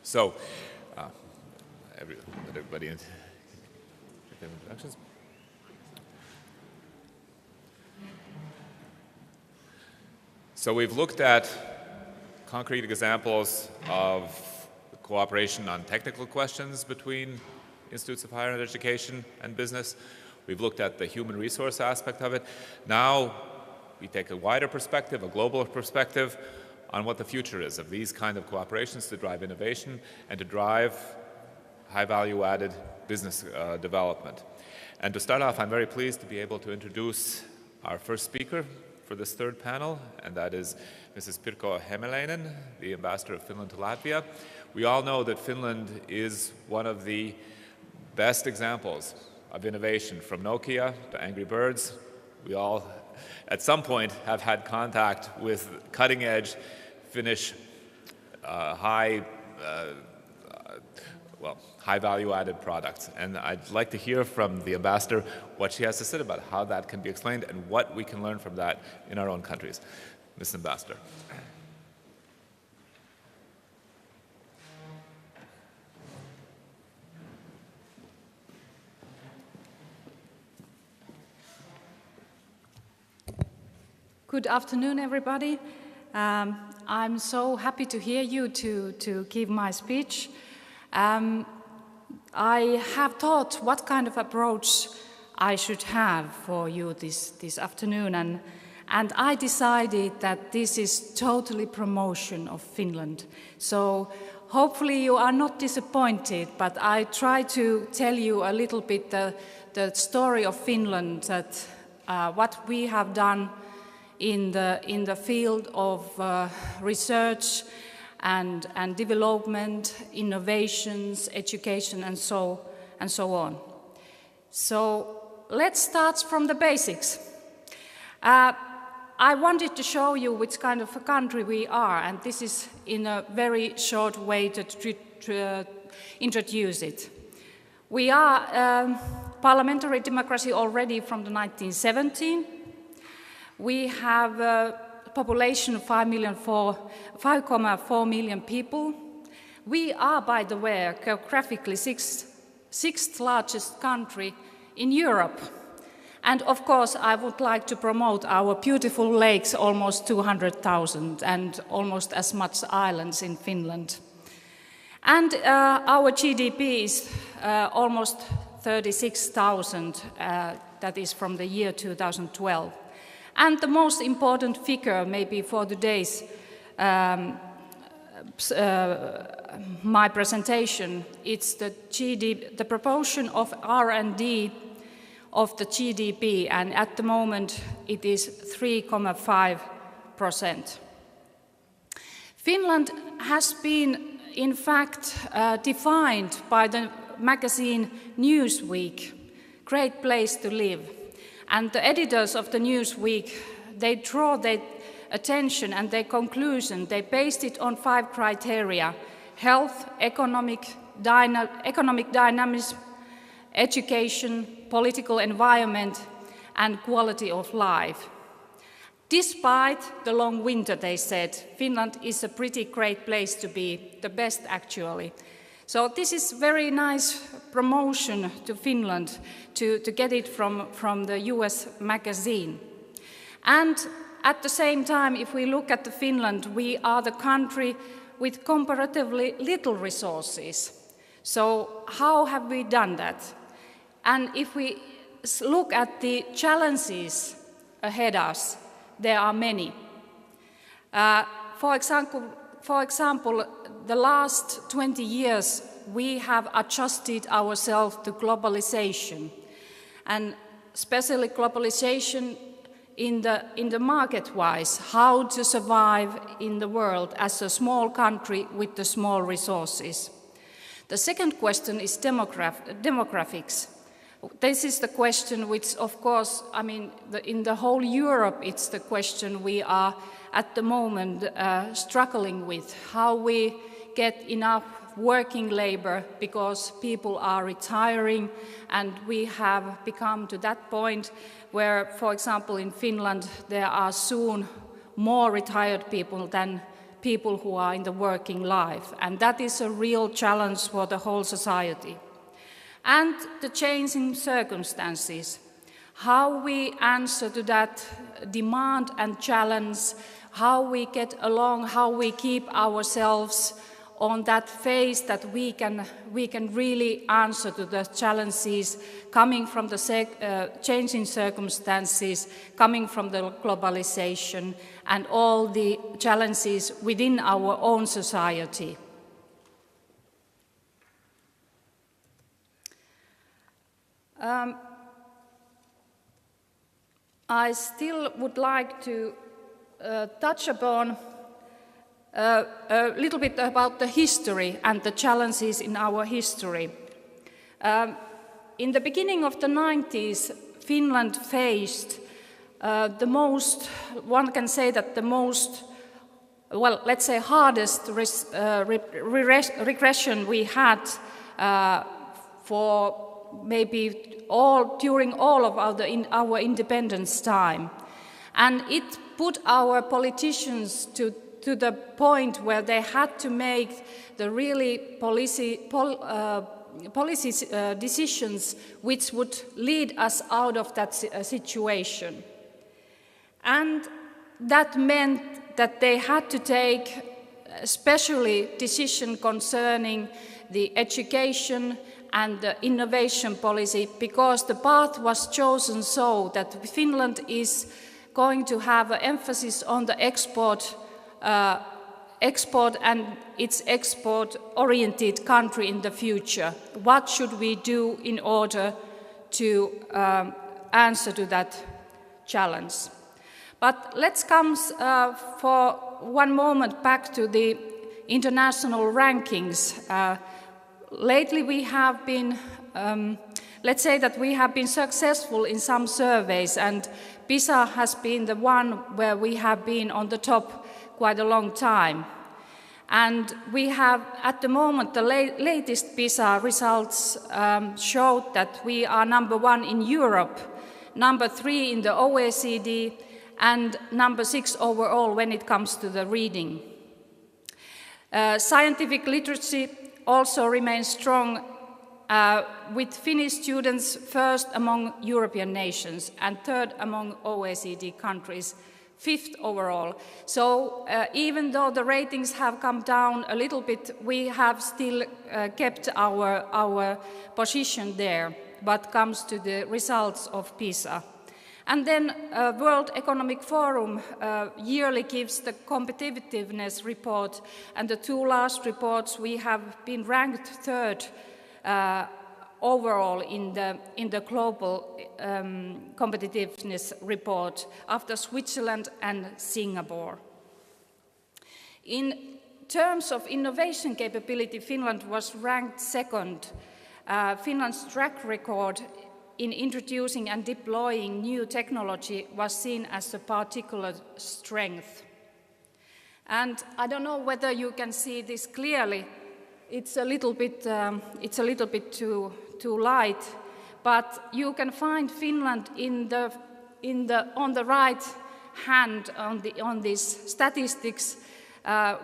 So, everybody in introductions. So we've looked at concrete examples of cooperation on technical questions between institutes of higher education and business. We've looked at the human resource aspect of it. Now we take a wider perspective, a global perspective, on what the future is of these kind of cooperations to drive innovation and to drive high value added business development. And to start off, I'm very pleased to be able to introduce our first speaker for this third panel, and that is Mrs. Pirkko Hämäläinen, the Ambassador of Finland to Latvia. We all know that Finland is one of the best examples of innovation, from Nokia to Angry Birds. We all, at some point, have had contact with cutting-edge Finnish high value-added products. And I'd like to hear from the ambassador what she has to say about how that can be explained and what we can learn from that in our own countries. Ms. Ambassador. Good afternoon, everybody. I'm so happy to hear you to give my speech. I have thought what kind of approach I should have for you this afternoon, and I decided that this is totally promotion of Finland. So hopefully you are not disappointed, but I try to tell you a little bit the story of Finland, that what we have done in the field of research and development, innovations, education, and so on. So let's start from the basics. I wanted to show you which kind of a country we are, and this is in a very short way to introduce it. We are parliamentary democracy already from the 1917. We have a population of 5.4 million people. We are, by the way, geographically sixth largest country in Europe. And of course, I would like to promote our beautiful lakes, almost 200,000, and almost as much islands in Finland. And our GDP is almost 36,000, that is from the year 2012. And the most important figure, maybe for today's my presentation, it's the proportion of R&D of the GDP, and at the moment it is 3.5%. Finland has been, in fact, defined by the magazine Newsweek, great place to live. And the editors of the Newsweek, they draw their attention and their conclusion. They based it on 5 criteria: health, economic dynamism, education, political environment, and quality of life. Despite the long winter, they said, Finland is a pretty great place to be, the best actually. So this is very nice promotion to Finland to get it from the US magazine. And at the same time, if we look at Finland, we are the country with comparatively little resources. So how have we done that? And if we look at the challenges ahead of us, there are many. For example, the last 20 years, we have adjusted ourselves to globalization, and especially globalization in the market-wise, how to survive in the world as a small country with the small resources. The second question is demographics. This is the question which, of course, I mean, in the whole Europe, it's the question we are at the moment struggling with, how we get enough working labor because people are retiring, and we have become to that point where, for example, in Finland, there are soon more retired people than people who are in the working life. And that is a real challenge for the whole society. And the change in circumstances, how we answer to that demand and challenge, how we get along, how we keep ourselves on that phase that we can really answer to the challenges coming from the changing circumstances, coming from the globalization, and all the challenges within our own society. I still would like to touch upon a little bit about the history and the challenges in our history. In the beginning of the 90s, Finland faced the most, one can say that the most, well, let's say hardest regression we had for maybe during all of our independence time. And it put our politicians to the point where they had to make the really policy decisions which would lead us out of that situation. And that meant that they had to take especially decisions concerning the education and the innovation policy, because the path was chosen so that Finland is going to have an emphasis on the export and its export-oriented country in the future. What should we do in order to answer to that challenge? But let's come for one moment back to the international rankings. Lately we have been, let's say that we have been successful in some surveys, and PISA has been the one where we have been on the top quite a long time. And we have, at the moment, the latest PISA results showed that we are number 1 in Europe, number 3 in the OECD, and number 6 overall when it comes to the reading. Scientific literacy also remains strong, with Finnish students first among European nations and third among OECD countries, 5th overall. So even though the ratings have come down a little bit, we have still kept our position there, but comes to the results of PISA. And then World Economic Forum yearly gives the competitiveness report, and the 2 last reports we have been ranked 3rd overall in the global competitiveness report after Switzerland and Singapore. In terms of innovation capability, Finland was ranked 2nd. Finland's track record in introducing and deploying new technology was seen as a particular strength. And I don't know whether you can see this clearly. It's a little bit too light, but you can find Finland on the right hand on these statistics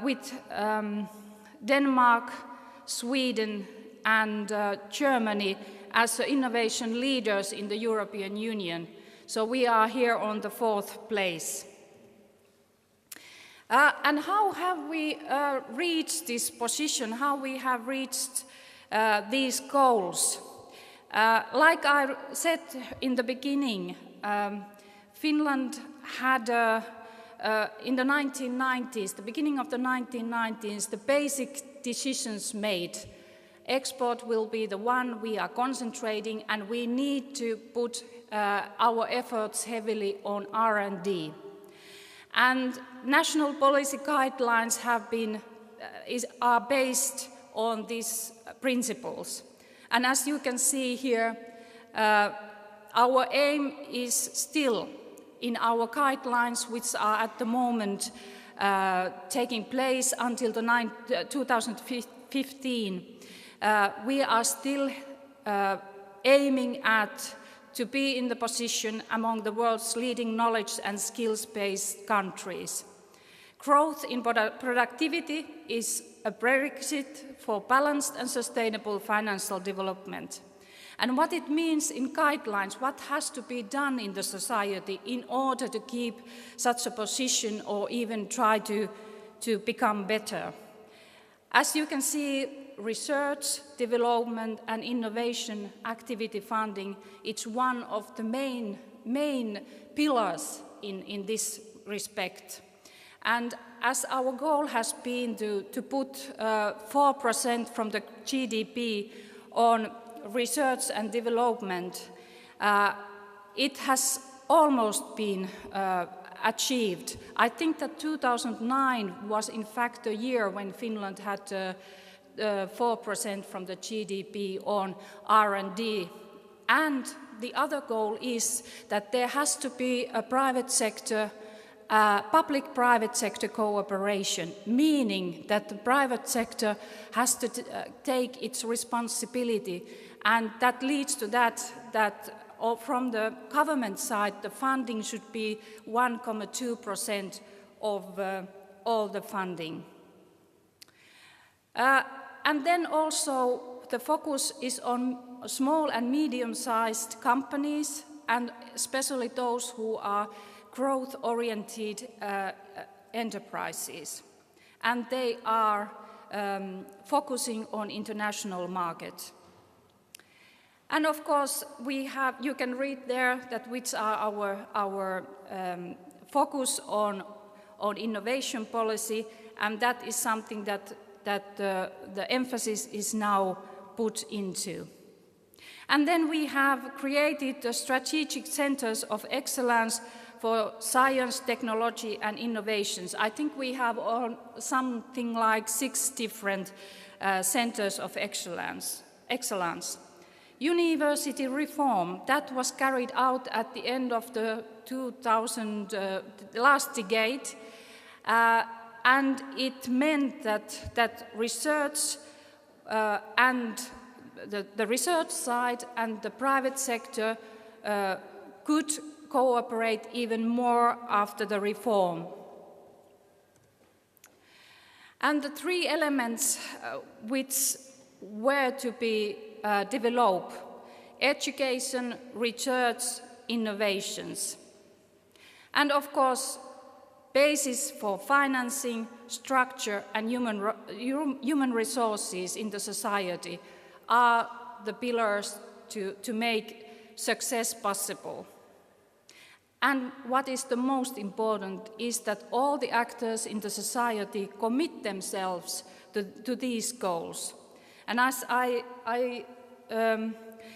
with Denmark, Sweden, and Germany as innovation leaders in the European Union. So we are here on the 4th place. And how have we reached this position? How we have reached these goals? Like I said in the beginning, Finland had in the 1990s, the beginning of the 1990s, the basic decisions made. Export will be the one we are concentrating, and we need to put our efforts heavily on R&D. And national policy guidelines are based on these principles. And as you can see here, our aim is still in our guidelines, which are at the moment taking place until 2015. We are still aiming to be in the position among the world's leading knowledge and skills-based countries. Growth in productivity is a prerequisite for balanced and sustainable financial development. And what it means in guidelines, what has to be done in the society in order to keep such a position or even try to become better. As you can see, research, development and innovation activity funding, it's one of the main pillars in this respect. And as our goal has been to put 4% from the GDP on research and development, it has almost been achieved. I think that 2009 was in fact a year when Finland had 4% from the GDP on R&D. And the other goal is that there has to be a private sector, public-private sector cooperation, meaning that the private sector has to take its responsibility, and that leads to that from the government side, the funding should be 1.2% of all the funding. And then also the focus is on small and medium-sized companies, and especially those who are growth-oriented enterprises. And they are focusing on international markets. And of course, you can read there that which are our focus on innovation policy, and that is something that the emphasis is now put into. And then we have created the strategic centers of excellence for science, technology and innovations. I think we have something like 6 different centers of excellence. University reform, that was carried out at the end of the last decade, and it meant that research and the research side and the private sector could cooperate even more after the reform. And the 3 elements which were to be developed: education, research, innovations. And of course, basis for financing, structure and human resources in the society are the pillars to make success possible. And what is the most important is that all the actors in the society commit themselves to these goals. And as I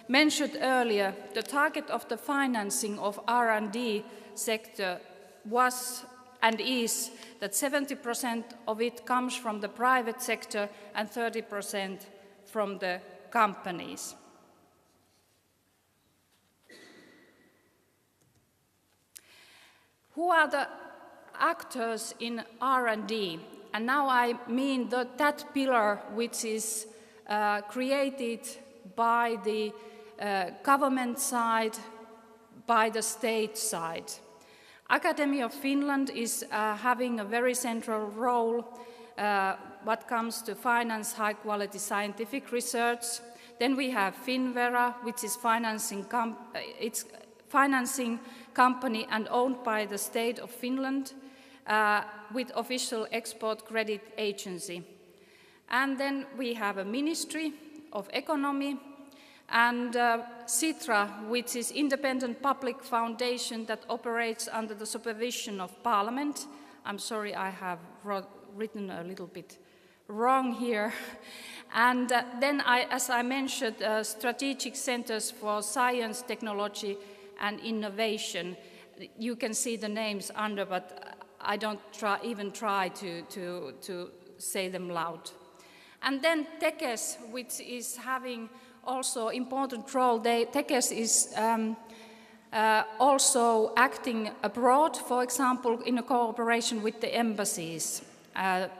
mentioned earlier, the target of the financing of R&D sector was and is that 70% of it comes from the private sector and 30% from the companies. Who are the actors in R&D? And now I mean that pillar which is created by the government side, by the state side. Academy of Finland is having a very central role what comes to finance high-quality scientific research. Then we have Finnvera, which is financing company and owned by the state of Finland with official export credit agency. And then we have a Ministry of Economy and Sitra, which is independent public foundation that operates under the supervision of Parliament. I'm sorry, I have written a little bit wrong here. And then, as I mentioned, strategic centers for science, technology and innovation. You can see the names under, but I don't even try to say them loud. And then TEKES, which is having also important role. TEKES is also acting abroad, for example, in a cooperation with the embassies.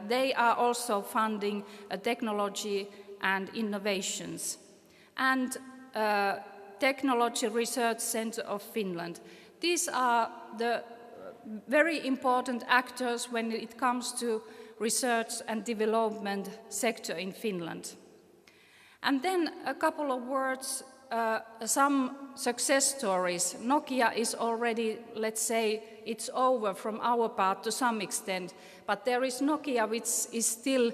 They are also funding technology and innovations. And Technology Research Center of Finland. These are the very important actors when it comes to research and development sector in Finland. And then a couple of words, some success stories. Nokia is already, let's say, it's over from our part to some extent, but there is Nokia which is still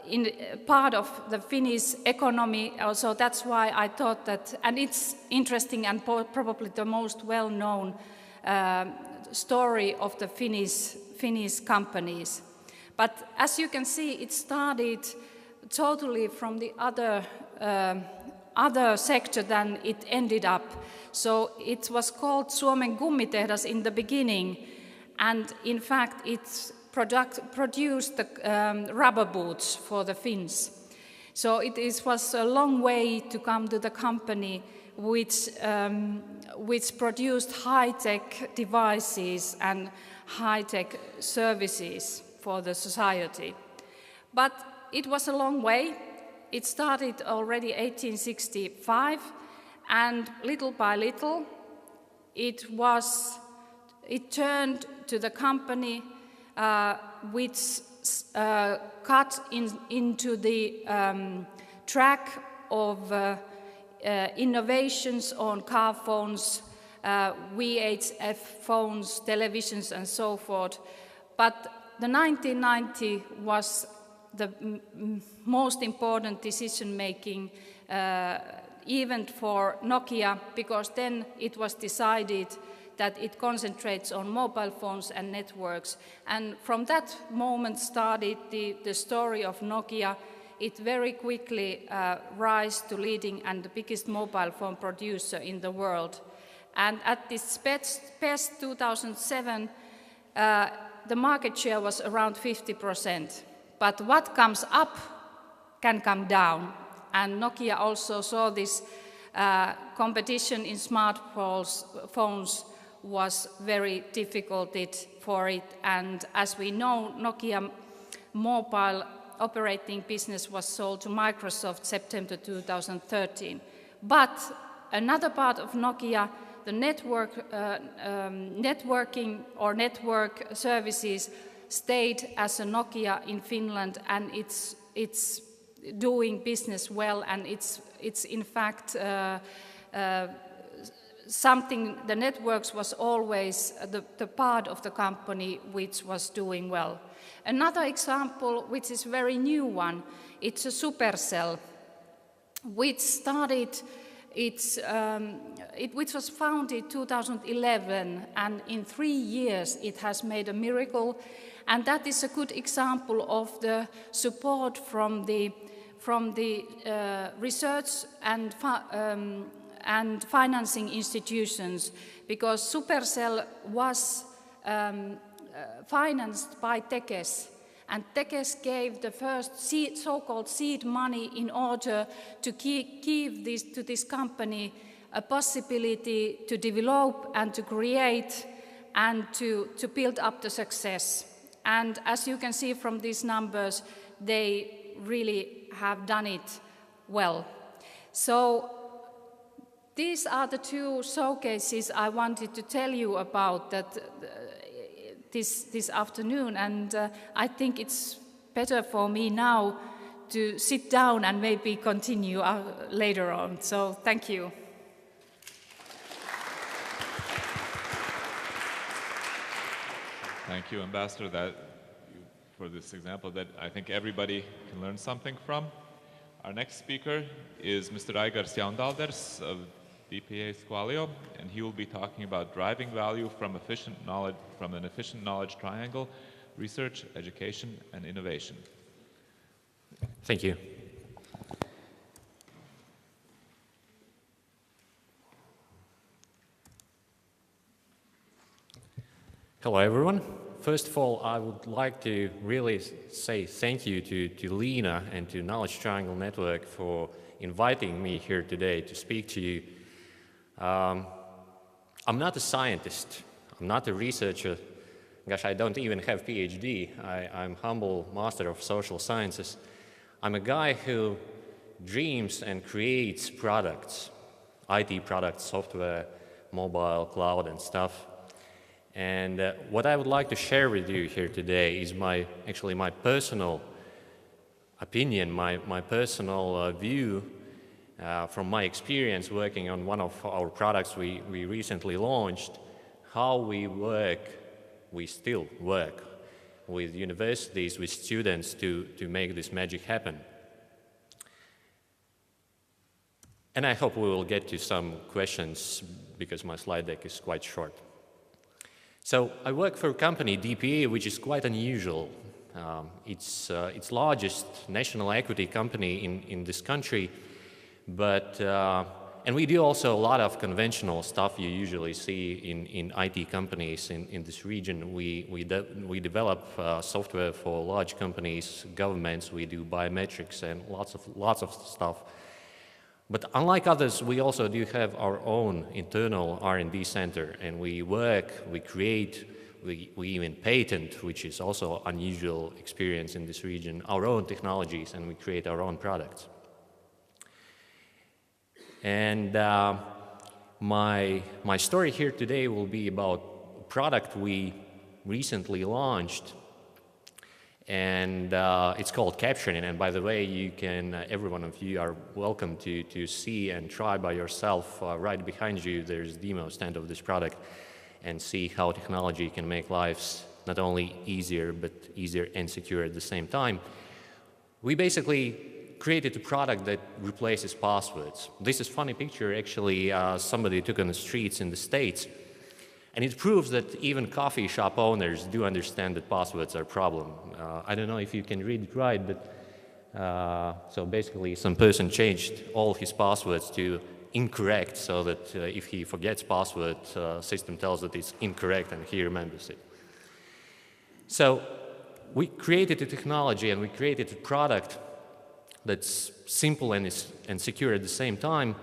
in part of the Finnish economy, so that's why I thought that, and it's interesting and probably the most well-known story of the Finnish companies. But as you can see, it started totally from the other sector than it ended up. So it was called Suomen Gummitehdas in the beginning, and in fact it produced the rubber boots for the Finns. So it was a long way to come to the company which produced high-tech devices and high-tech services for the society. But it was a long way. It started already 1865, and little by little it turned to the company which cut into the track of innovations on car phones, VHF phones, televisions and so forth. But the 1990 was the most important decision-making event for Nokia, because then it was decided that it concentrates on mobile phones and networks. And from that moment started the story of Nokia. It very quickly rose to leading and the biggest mobile phone producer in the world. And at this best 2007, the market share was around 50%. But what comes up can come down. And Nokia also saw this competition in smartphones was very difficult for it. And as we know, Nokia mobile operating business was sold to Microsoft September 2013. But another part of Nokia, the networking or network services, stayed as a Nokia in Finland, and it's doing business well, and it's in fact something. The networks was always the part of the company which was doing well. Another example, which is very new one, it's a Supercell, which started. Which was founded 2011, and in 3 years it has made a miracle, and that is a good example of the support from the research and financing institutions, because Supercell was financed by Tekes. And Tekes gave the first so-called seed money in order to give this company a possibility to develop and to create and to build up the success. And as you can see from these numbers, they really have done it well. So these are the two showcases I wanted to tell you about this afternoon, and I think it's better for me now to sit down and maybe continue later on. So thank you. Thank you, Ambassador, for this example that I think everybody can learn something from. Our next speaker is Mr. Aigars Jaundalders of DPA SQUALIO, and he will be talking about driving value from an efficient knowledge triangle: research, education, and innovation. Thank you. Hello, everyone. First of all, I would like to really say thank you to Leena and to Knowledge Triangle Network for inviting me here today to speak to you. I'm not a scientist. I'm not a researcher. Gosh, I don't even have a PhD. I'm humble master of social sciences. I'm a guy who dreams and creates products, IT products, software, mobile, cloud, and stuff. And what I would like to share with you here today is actually my personal opinion, my personal view from my experience working on one of our products we recently launched, how we still work with universities, with students to make this magic happen. And I hope we will get to some questions because my slide deck is quite short. So I work for a company, DPA, which is quite unusual. It's largest national equity company in this country, but and we do also a lot of conventional stuff you usually see in IT companies in this region. We develop software for large companies, governments. We do biometrics and lots of stuff. But unlike others, we also do have our own internal R&D center, and we work, we create, we even patent, which is also unusual experience in this region, our own technologies, and we create our own products. And my story here today will be about a product we recently launched, and it's called Captioning. And by the way, you can, every one of you are welcome to see and try by yourself. Right behind you, there's a demo stand of this product, and see how technology can make lives not only easier, but easier and secure at the same time. We basically created a product that replaces passwords. This is a funny picture, actually, somebody took on the streets in the States. And it proves that even coffee shop owners do understand that passwords are a problem. I don't know if you can read it right, but so basically some person changed all his passwords to incorrect so that if he forgets password, system tells that it's incorrect and he remembers it. So we created a technology and we created a product that's simple and secure at the same time.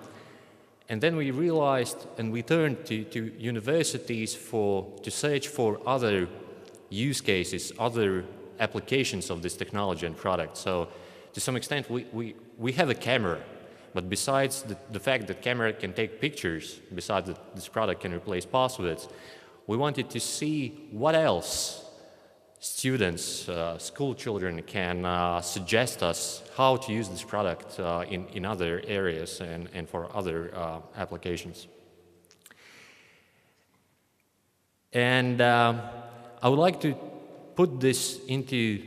And then we realized, and we turned to universities to search for other use cases, other applications of this technology and product. So to some extent, we have a camera, but besides the fact that camera can take pictures, besides that this product can replace passwords, we wanted to see what else students, school children can suggest us how to use this product in other areas and for other applications. And I would like to put this into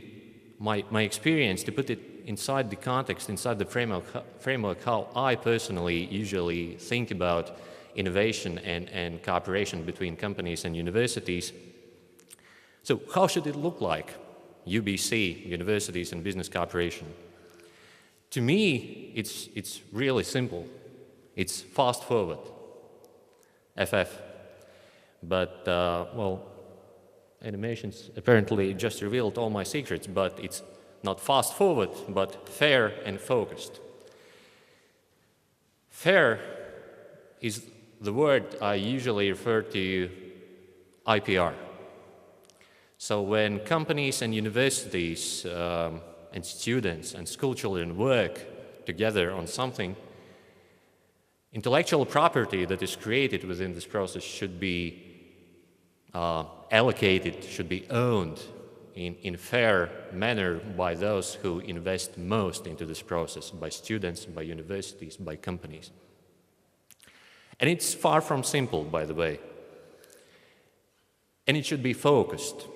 my experience, to put it inside the context, inside the framework how I personally usually think about innovation and cooperation between companies and universities. So how should it look like, UBC, universities and business cooperation? To me, it's really simple. It's fast forward, FF. But, well, animations apparently just revealed all my secrets, but it's not fast forward, but fair and focused. Fair is the word I usually refer to IPR. So when companies and universities and students and school children work together on something, intellectual property that is created within this process should be allocated, should be owned in fair manner by those who invest most into this process, by students, by universities, by companies. And it's far from simple, by the way. And it should be focused.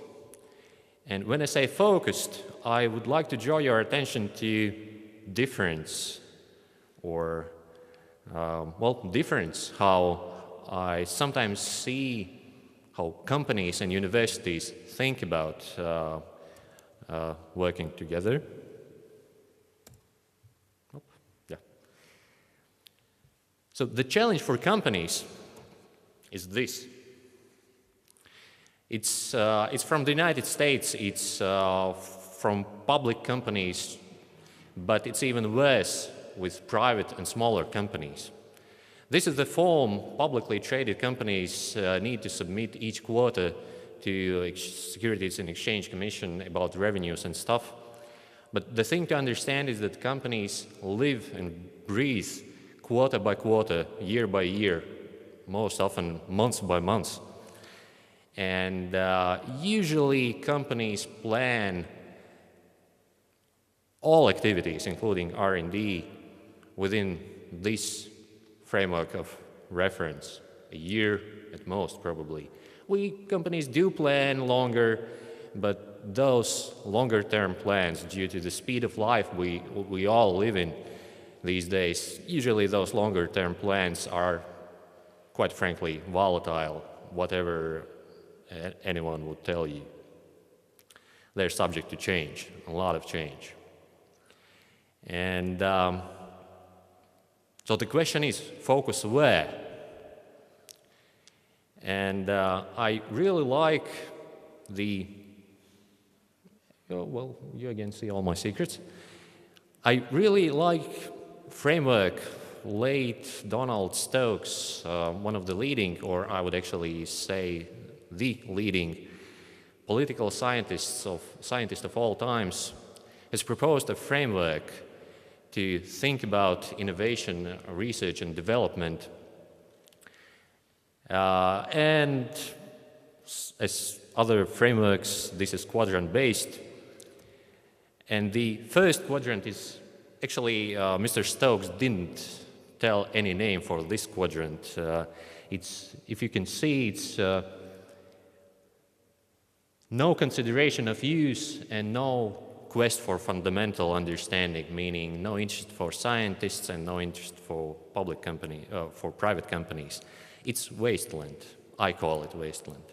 And when I say focused, I would like to draw your attention to difference, or, difference, how I sometimes see how companies and universities think about working together. Yeah. So the challenge for companies is this. It's from the United States, it's from public companies, but it's even worse with private and smaller companies. This is the form publicly traded companies need to submit each quarter to Securities and Exchange Commission about revenues and stuff. But the thing to understand is that companies live and breathe quarter by quarter, year by year, most often month by month. And usually companies plan all activities, including R&D, within this framework of reference, a year at most, probably. Companies do plan longer, but those longer-term plans, due to the speed of life we all live in these days, usually those longer-term plans are, quite frankly, volatile, whatever anyone would tell you. They're subject to change, a lot of change. And so the question is, focus where? And I really like well, you again see all my secrets. I really like framework late Donald Stokes, one of the leading, or I would actually say the leading political scientist of all times, has proposed a framework to think about innovation, research and development. And as other frameworks, this is quadrant-based. And the first quadrant is actually, Mr. Stokes didn't tell any name for this quadrant. If you can see, it's no consideration of use and no quest for fundamental understanding, meaning no interest for scientists and no interest for for private companies. It's wasteland. I call it wasteland.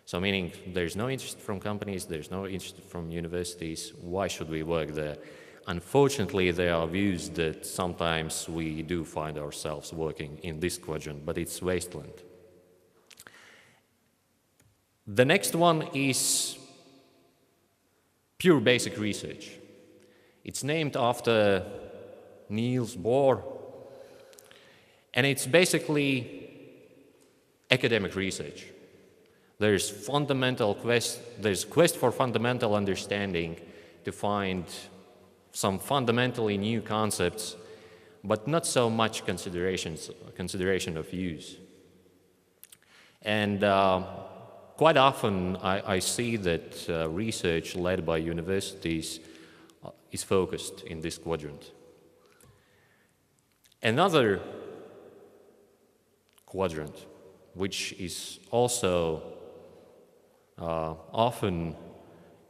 So meaning there's no interest from companies, there's no interest from universities. Why should we work there? Unfortunately, there are views that sometimes we do find ourselves working in this quadrant, but it's wasteland. The next one is pure basic research. It's named after Niels Bohr, and it's basically academic research. There's quest for fundamental understanding to find some fundamentally new concepts, but not so much consideration of use. And quite often I see that research led by universities is focused in this quadrant. Another quadrant, which is also often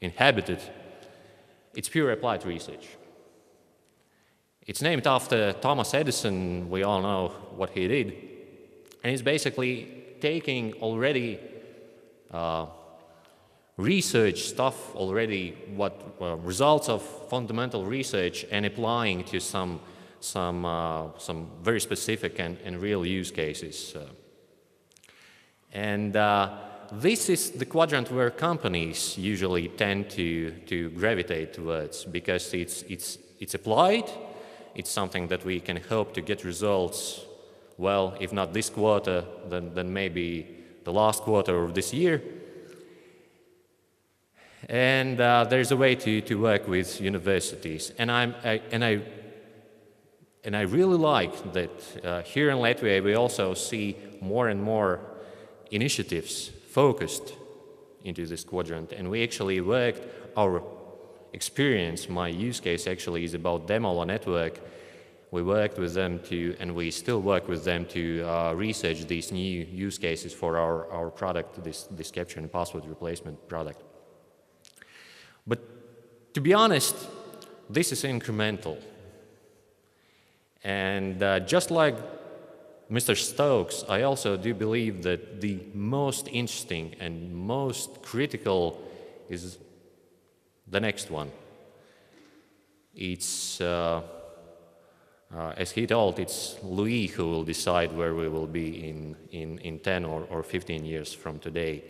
inhabited, it's pure applied research. It's named after Thomas Edison. We all know what he did. And it's basically taking already research stuff, results of fundamental research, and applying to some very specific and real use cases. And this is the quadrant where companies usually tend to gravitate towards, because it's applied, it's something that we can hope to get results, well, if not this quarter, then maybe the last quarter of this year. And there's a way to work with universities. And I really like that here in Latvia we also see more and more initiatives focused into this quadrant, and we actually worked our experience. My use case actually is about Demolo network. We worked with them and we still work with them to research these new use cases for our product, this capture and password replacement product. But to be honest, this is incremental. And just like Mr. Stokes, I also do believe that the most interesting and most critical is the next one. It's, as he told, it's Louis who will decide where we will be in 10 or 15 years from today.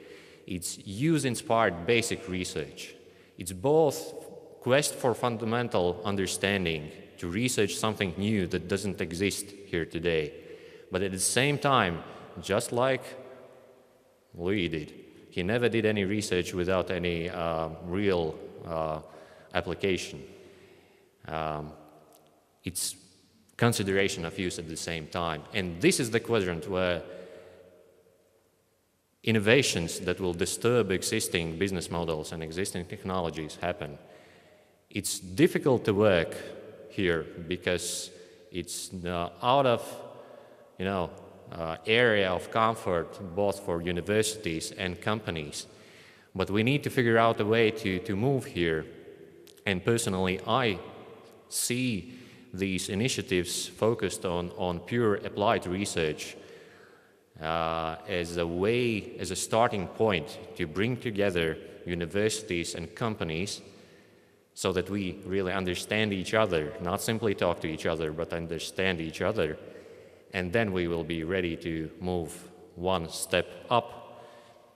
It's use-inspired basic research. It's both quest for fundamental understanding to research something new that doesn't exist here today. But at the same time, just like Louis did, he never did any research without any real application. It's consideration of use at the same time. And this is the quadrant where innovations that will disturb existing business models and existing technologies happen. It's difficult to work here because it's out of, area of comfort both for universities and companies. But we need to figure out a way to move here. And personally, I see these initiatives focused on pure applied research as a starting point to bring together universities and companies so that we really understand each other, not simply talk to each other, but understand each other. And then we will be ready to move one step up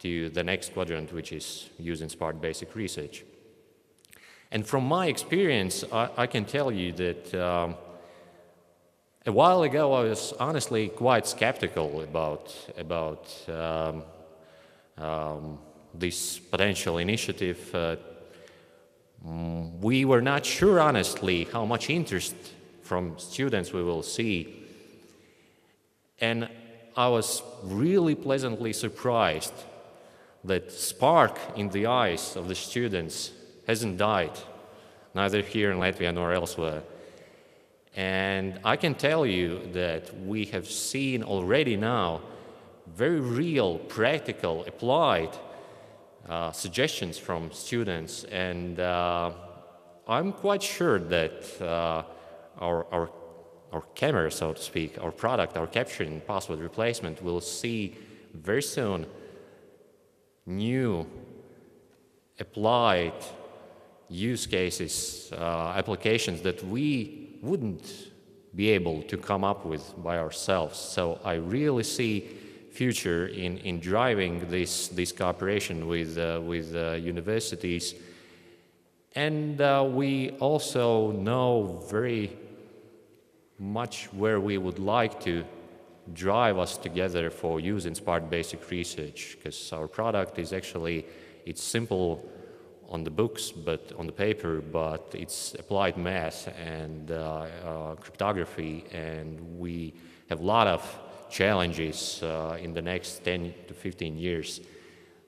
to the next quadrant, which is use-inspired basic research. And from my experience, I can tell you that a while ago I was honestly quite skeptical about this potential initiative. We were not sure, honestly, how much interest from students we will see. And I was really pleasantly surprised that spark in the eyes of the students hasn't died, neither here in Latvia nor elsewhere. And I can tell you that we have seen already now very real, practical, applied suggestions from students. And I'm quite sure that our camera, so to speak, our product, our capturing password replacement will see very soon new applied use cases, applications that we wouldn't be able to come up with by ourselves. So I really see future in driving this cooperation with universities. And we also know very much where we would like to drive us together for use-inspired basic research, because our product is actually, it's simple on the books, but on the paper, but it's applied math and cryptography, and we have a lot of challenges in the next 10 to 15 years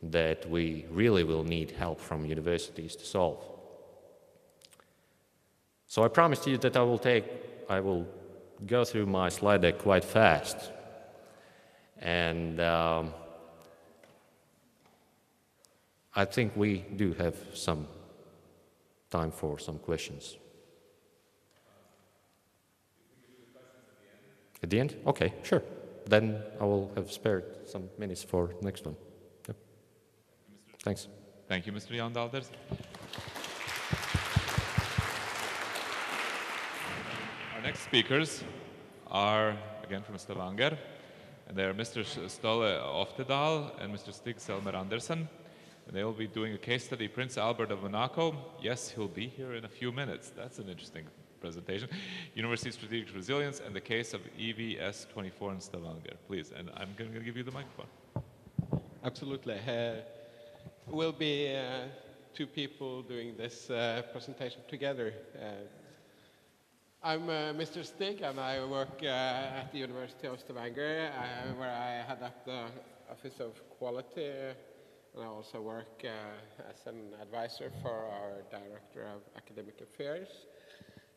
that we really will need help from universities to solve. So I promised you that I will go through my slide deck quite fast. And I think we do have some time for some questions. At the end? Okay, sure. Then I will have spared some minutes for the next one. Yep. Thanks. Thank you, Mr. Jaundalders. Our next speakers are, again, from Stavanger, and they are Mr. Ståle Oftedal and Mr. Stig Selmer Andersen. And they will be doing a case study, Prince Albert of Monaco. Yes, he'll be here in a few minutes. That's an interesting presentation. University Strategic Resilience and the case of EVS24 in Stavanger. Please, and I'm going to give you the microphone. Absolutely. We'll be two people doing this presentation together. I'm Mr. Stig, and I work at the University of Stavanger, where I head up the Office of Quality. And I also work as an advisor for our Director of Academic Affairs.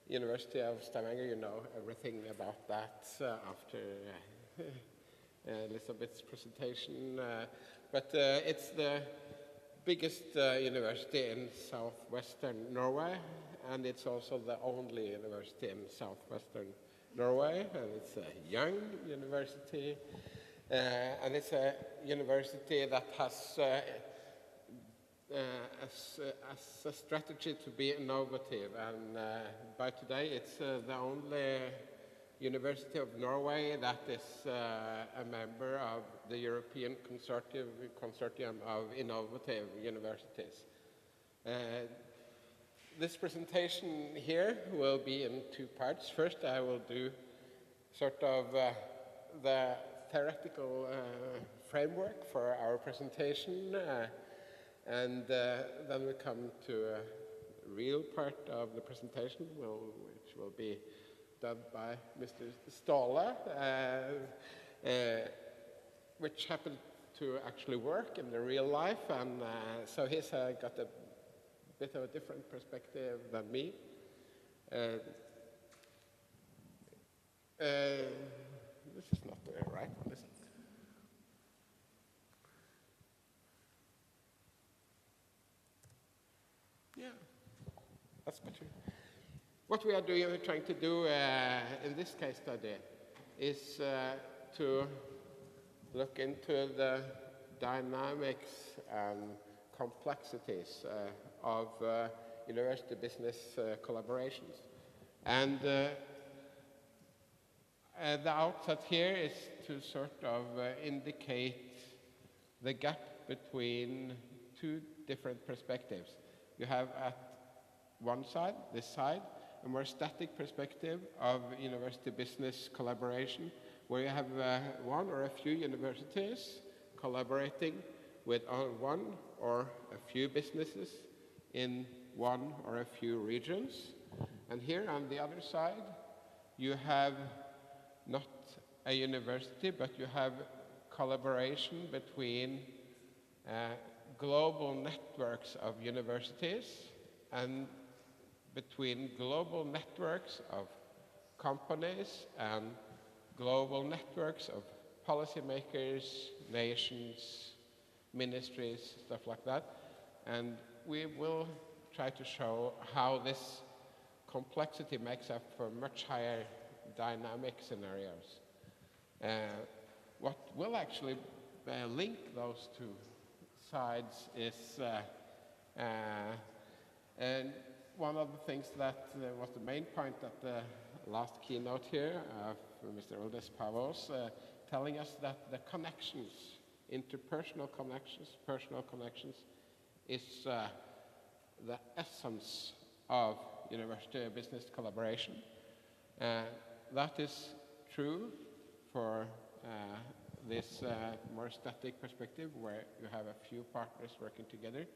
University of Stavanger, you know everything about that after Elisabeth's presentation. But it's the biggest university in southwestern Norway, and it's also the only university in southwestern Norway, and it's a young university. And it's a university that has as a strategy to be innovative, and by today it's the only University of Norway that is a member of the European Consortium of Innovative Universities. This presentation here will be in two parts. First, I will do sort of the theoretical framework for our presentation, and then we come to a real part of the presentation, which will be done by Mr. Ståle, which happened to actually work in the real life, and so he's got a bit of a different perspective than me. This is not the right one, is it? Yeah, that's better. What we are doing, we're trying to do in this case study is to look into the dynamics and complexities of university business collaborations. And the outset here is to sort of indicate the gap between two different perspectives. You have at one side, this side, a more static perspective of university business collaboration, where you have one or a few universities collaborating with one or a few businesses in one or a few regions. And here on the other side, you have not a university, but you have collaboration between global networks of universities and between global networks of companies and global networks of policymakers, nations, ministries, stuff like that. And we will try to show how this complexity makes up for much higher dynamic scenarios. What will actually link those two sides is, and one of the things that was the main point at the last keynote here of Mr. Uldes Pavos, telling us that the connections, interpersonal connections, personal connections, is the essence of university business collaboration. That is true for this more static perspective where you have a few partners working together.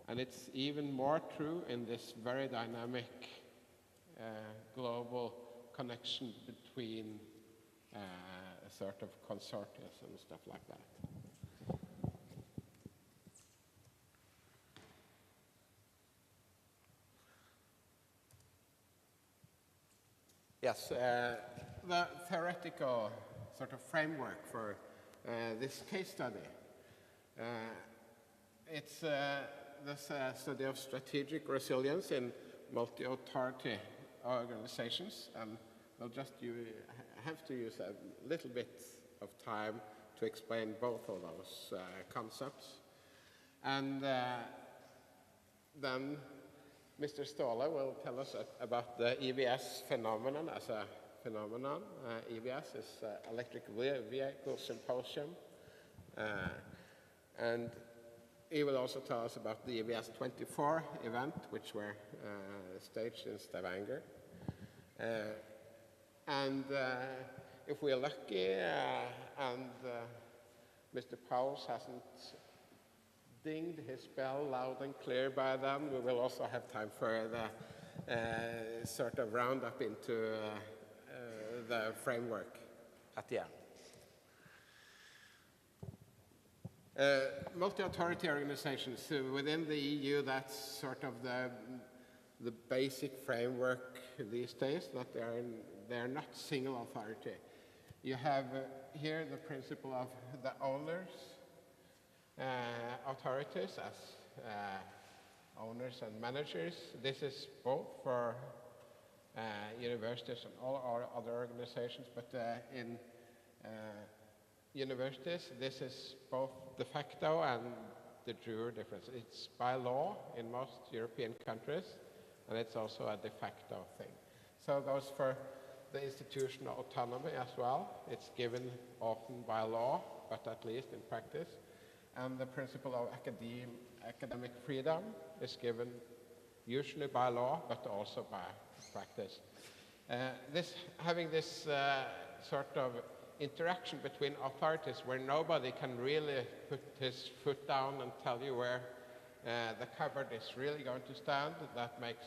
And it's even more true in this very dynamic global connection between a sort of consortia and stuff like that. Yes, the theoretical sort of framework for this case study. It's this study of strategic resilience in multi-authority organizations, and we'll just have to use a little bit of time to explain both of those concepts. And then Mr. Ståhle will tell us about the EVS phenomenon as a phenomenon. EVS is Electric Vehicle Symposium. And he will also tell us about the EVS 24 event, which were staged in Stavanger. And if we're lucky and Mr. Powles hasn't dinged his bell loud and clear by then, we will also have time for the sort of roundup into the framework at the end. Multi-authority organizations within the EU, that's sort of the basic framework these days, that they're not single authority. You have here the principle of the owners, authorities as owners and managers. This is both for universities and all our other organizations, but in universities, this is both de facto and de jure difference. It's by law in most European countries, and it's also a de facto thing. So it goes for the institutional autonomy as well. It's given often by law, but at least in practice. And the principle of academic freedom is given usually by law, but also by practice. Having this sort of interaction between authorities where nobody can really put his foot down and tell you where the cupboard is really going to stand, that makes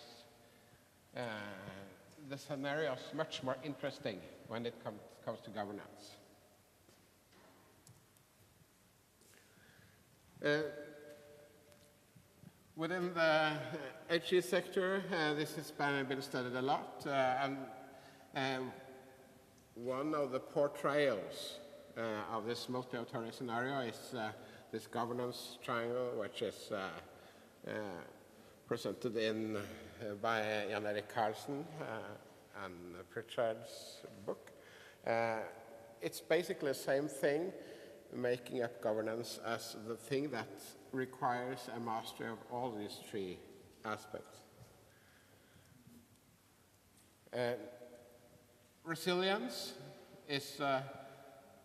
the scenarios much more interesting when it comes to governance. Within the HE sector, this has been studied a lot, and one of the portrayals of this multi-authority scenario is this governance triangle, which is presented by Jan Erik Karlsen and Pritchard's book. It's basically the same thing, making up governance as the thing that requires a mastery of all these three aspects. Resilience is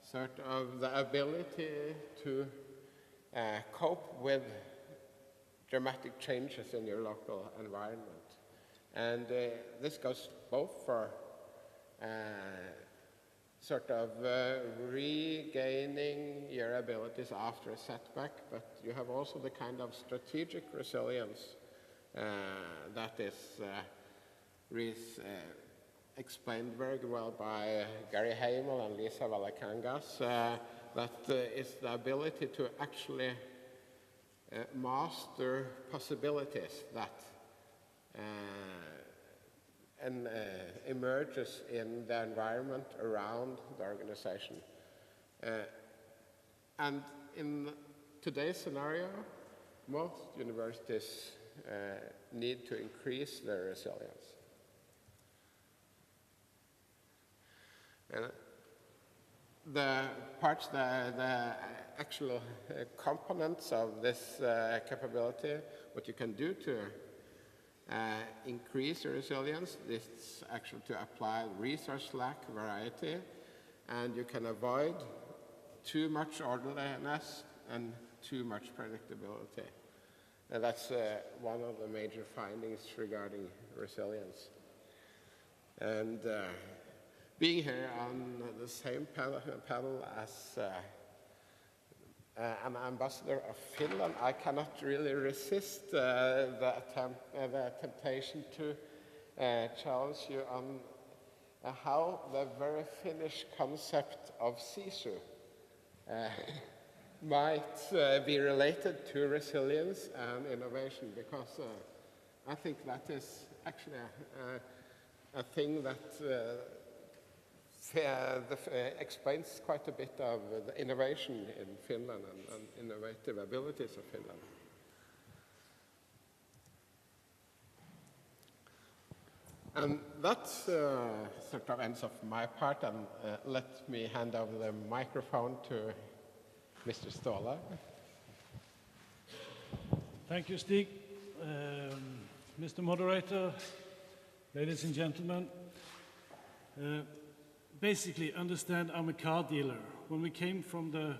sort of the ability to cope with dramatic changes in your local environment. And this goes both for sort of regaining your abilities after a setback, but you have also the kind of strategic resilience that is explained very well by Gary Hamel and Lisa Valakangas, that is the ability to actually master possibilities that emerges in the environment around the organization. And in today's scenario, most universities need to increase their resilience. The parts, the actual components of this capability, what you can do to increase your resilience, this is actually to apply resource lack variety, and you can avoid too much orderliness and too much predictability. And that's one of the major findings regarding resilience. And being here on the same panel as an ambassador of Finland, I cannot really resist the temptation to challenge you on how the very Finnish concept of sisu might be related to resilience and innovation, because I think that is actually a thing that explains quite a bit of the innovation in Finland and innovative abilities of Finland. And that sort of ends off my part, and let me hand over the microphone to Mr. Ståhle. Thank you, Stig. Mr. Moderator, ladies and gentlemen, basically understand I'm a car dealer. When we came from the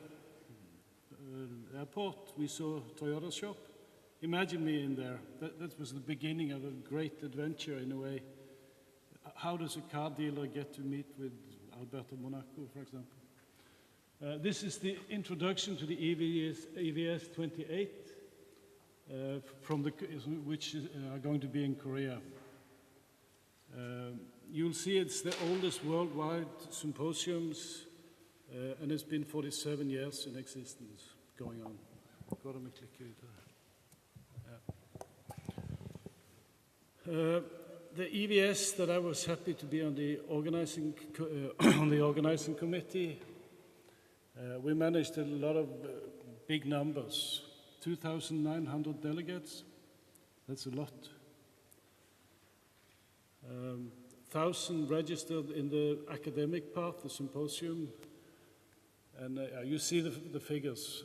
airport, we saw Toyota shop. Imagine me in there. That was the beginning of a great adventure in a way. How does a car dealer get to meet with Alberto Monaco, for example? This is the introduction to the EVS 28, which are going to be in Korea. You'll see it's the oldest worldwide symposiums, and it's been 47 years in existence going on. The EVS that I was happy to be on the organizing committee, we managed a lot of big numbers, 2,900 delegates. That's a lot. 1,000 registered in the academic part, the symposium, and you see the figures.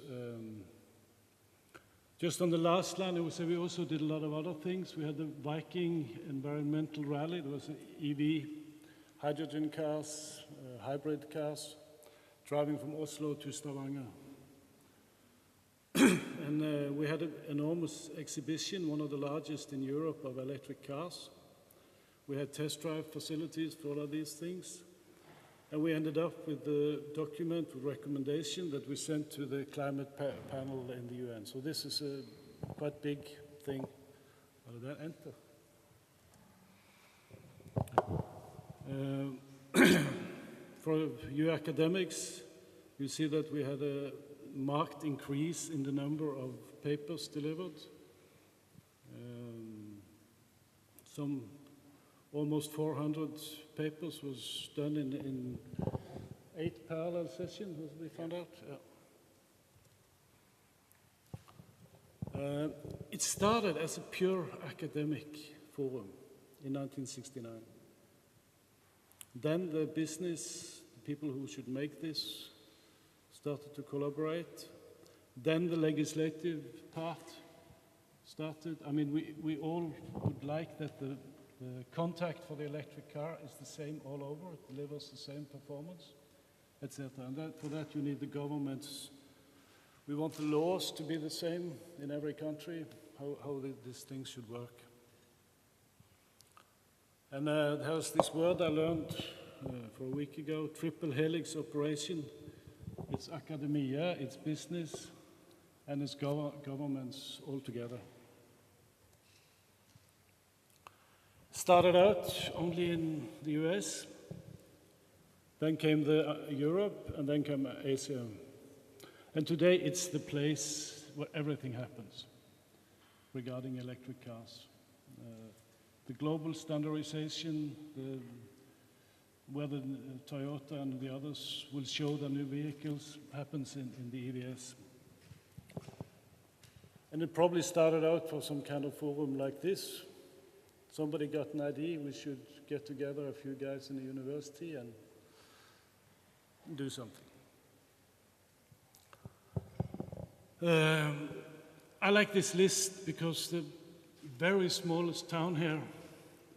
Just on the last line, I would say we also did a lot of other things. We had the Viking Environmental Rally. There was EV, hydrogen cars, hybrid cars, driving from Oslo to Stavanger. And we had an enormous exhibition, one of the largest in Europe, of electric cars. We had test drive facilities for all of these things. And we ended up with the document with recommendation that we sent to the climate panel in the UN. So this is a quite big thing. Enter. For you academics, you see that we had marked increase in the number of papers delivered. Some almost 400 papers was done in 8 parallel sessions, as we found out. Yeah. It started as a pure academic forum in 1969. Then the business, the people who should make this, started to collaborate. Then the legislative part started. I mean, we all would like that the contact for the electric car is the same all over, it delivers the same performance, etc. And for that you need the governments. We want the laws to be the same in every country, how these things should work. And there was this word I learned for a week ago, triple helix operation. It's academia, it's business, and it's governments all together. Started out only in the US, then came Europe, and then came Asia. And today it's the place where everything happens regarding electric cars. The global standardization, whether Toyota and the others will show their new vehicles, happens in the EVS. And it probably started out for some kind of forum like this. Somebody got an idea, we should get together a few guys in the university and do something. I like this list because the very smallest town here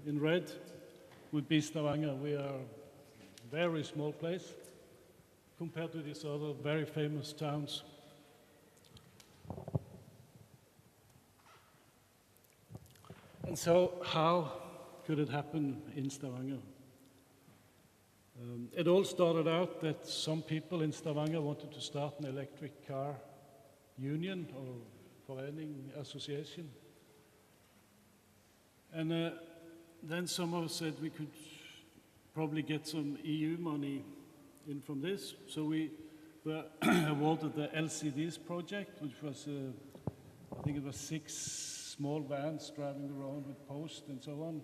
in red would be Stavanger. We are a very small place compared to these other very famous towns. And so how could it happen in Stavanger? It all started out that some people in Stavanger wanted to start an electric car union or forening association. And then some of us said we could probably get some EU money in from this. So we were awarded the LCDs project, which was, I think it was 6 small vans driving around with posts and so on.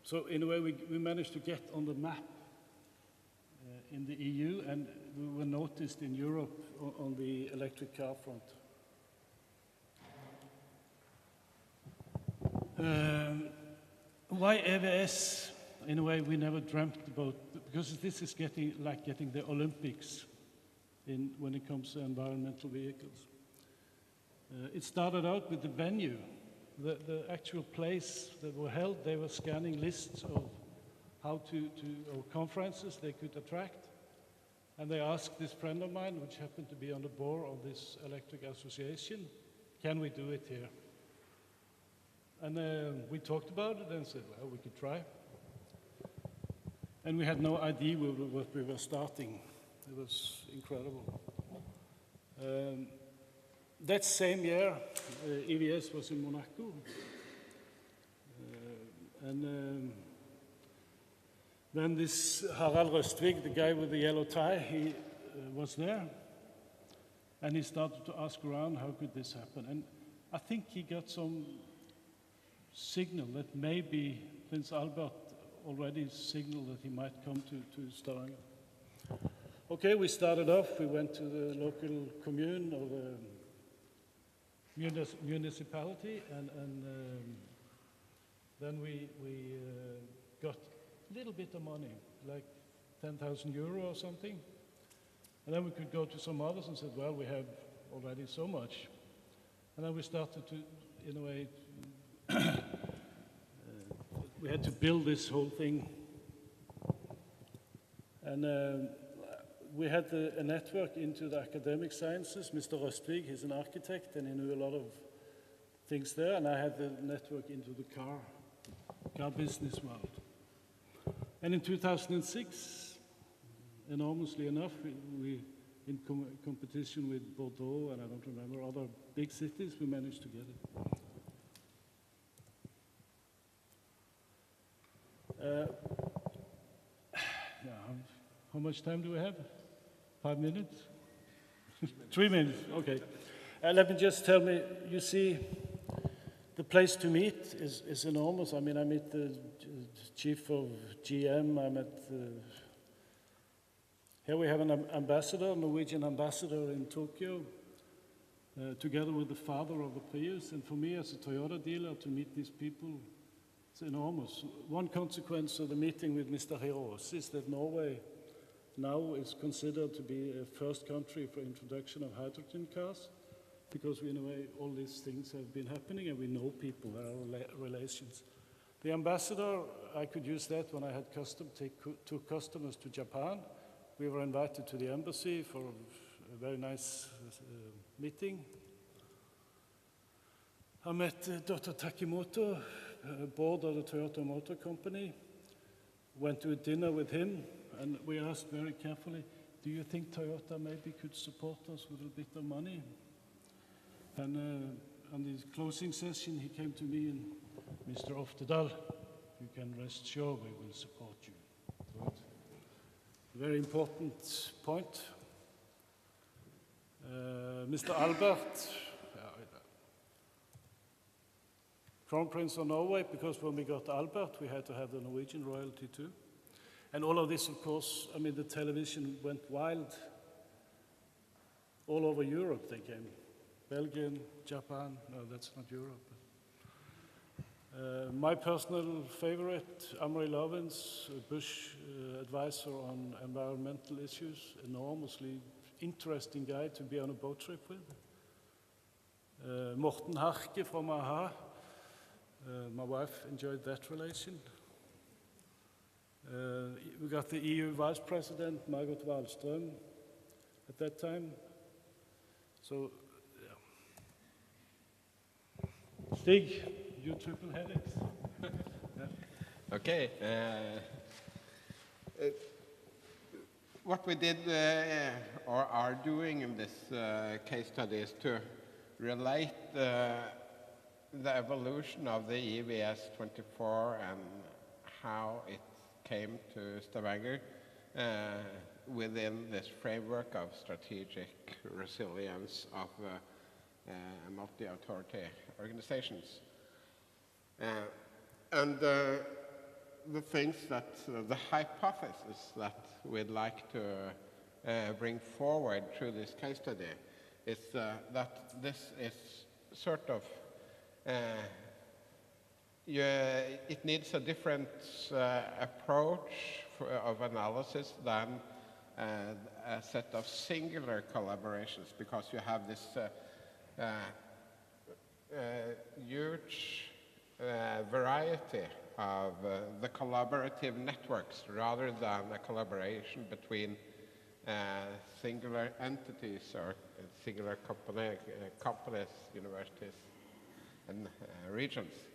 So in a way, we managed to get on the map in the EU, and we were noticed in Europe on the electric car front. Why EVS? In a way, we never dreamt about, because this is getting the Olympics when it comes to environmental vehicles. It started out with the venue, the actual place that were held. They were scanning lists of how or conferences they could attract. And they asked this friend of mine, which happened to be on the board of this electric association, can we do it here? And we talked about it and said, well, we could try. And we had no idea what we were starting. It was incredible. That same year, EVS was in Monaco. Then this Harald Røstvig, the guy with the yellow tie, he was there. And he started to ask around, how could this happen? And I think he got some signal that maybe Prince Albert already signaled that he might come to Stavanger. Okay, we started off, we went to the local commune or the municipality, and then we got a little bit of money, like 10,000 euro or something. And then we could go to some others and said, well, we have already so much. And then we started to, in a way, we had to build this whole thing. And we had a network into the academic sciences. Mr. Røstvig, he's an architect, and he knew a lot of things there. And I had the network into the car business world. And in 2006, enormously enough, we in competition with Bordeaux, and I don't remember, other big cities, we managed to get it. How much time do we have? 5 minutes? 3 minutes, okay. Let me just tell me, you see, the place to meet is enormous. I mean, I meet the chief of GM, I met, here we have an ambassador, Norwegian ambassador in Tokyo, together with the father of the Prius. And for me as a Toyota dealer to meet these people, it's enormous. One consequence of the meeting with Mr. Hiros is that Norway now is considered to be a first country for introduction of hydrogen cars, because in a way all these things have been happening and we know people, there are relations. The ambassador, I could use that when I had two customers to Japan. We were invited to the embassy for a very nice meeting. I met Dr. Takimoto, board of the Toyota Motor Company, went to a dinner with him, and we asked very carefully, do you think Toyota maybe could support us with a bit of money? And on the closing session, he came to me and, Mr. Oftedal, you can rest sure we will support you. So a very important point. Mr. Albert, Crown Prince of Norway, because when we got Albert, we had to have the Norwegian royalty too. And all of this, of course, I mean, the television went wild. All over Europe they came. Belgium, Japan, no, that's not Europe. My personal favorite, Amory Lovins, a Bush advisor on environmental issues, enormously interesting guy to be on a boat trip with. Morten Harke from AHA, my wife enjoyed that relation. We got the EU Vice President, Margot Wallström, at that time. So, yeah. Stig, you triple headaches. Yeah. Okay. What we did or are doing in this case study is to relate the evolution of the EVS 24 and how it came to Stavanger within this framework of strategic resilience of multi-authority organizations. And the things that, the hypothesis that we'd like to bring forward through this case study is that this is sort of, it needs a different approach of analysis than a set of singular collaborations, because you have this huge variety of the collaborative networks rather than a collaboration between singular entities or singular companies, universities, and regions.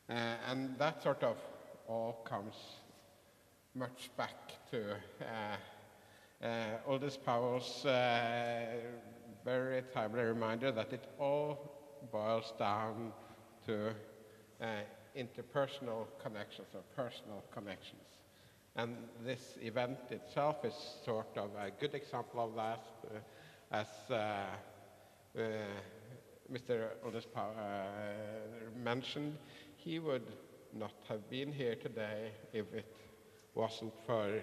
And that sort of all comes much back to Aldous Powell's very timely reminder that it all boils down to interpersonal connections or personal connections. And this event itself is sort of a good example of that. As Mr. Aldous Powell mentioned, he would not have been here today if it wasn't for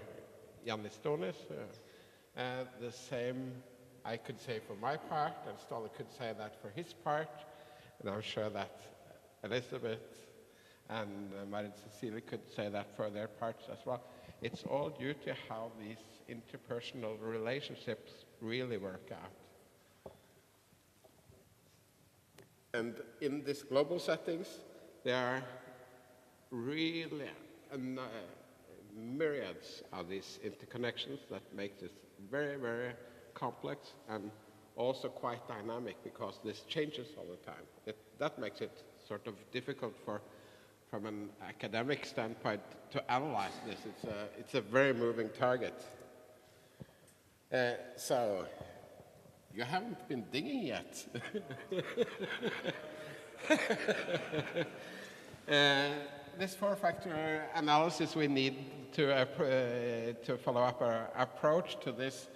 Yannis Stonis. The same I could say for my part, and Ståle could say that for his part, and I'm sure that Elizabeth and Marit Cecilie could say that for their parts as well. It's all due to how these interpersonal relationships really work out. And in these global settings, there are really myriads of these interconnections that make this very, very complex and also quite dynamic, because this changes all the time. That makes it sort of difficult from an academic standpoint to analyze this. It's a very moving target. So, you haven't been digging yet. This four-factor analysis we need to follow up our approach to this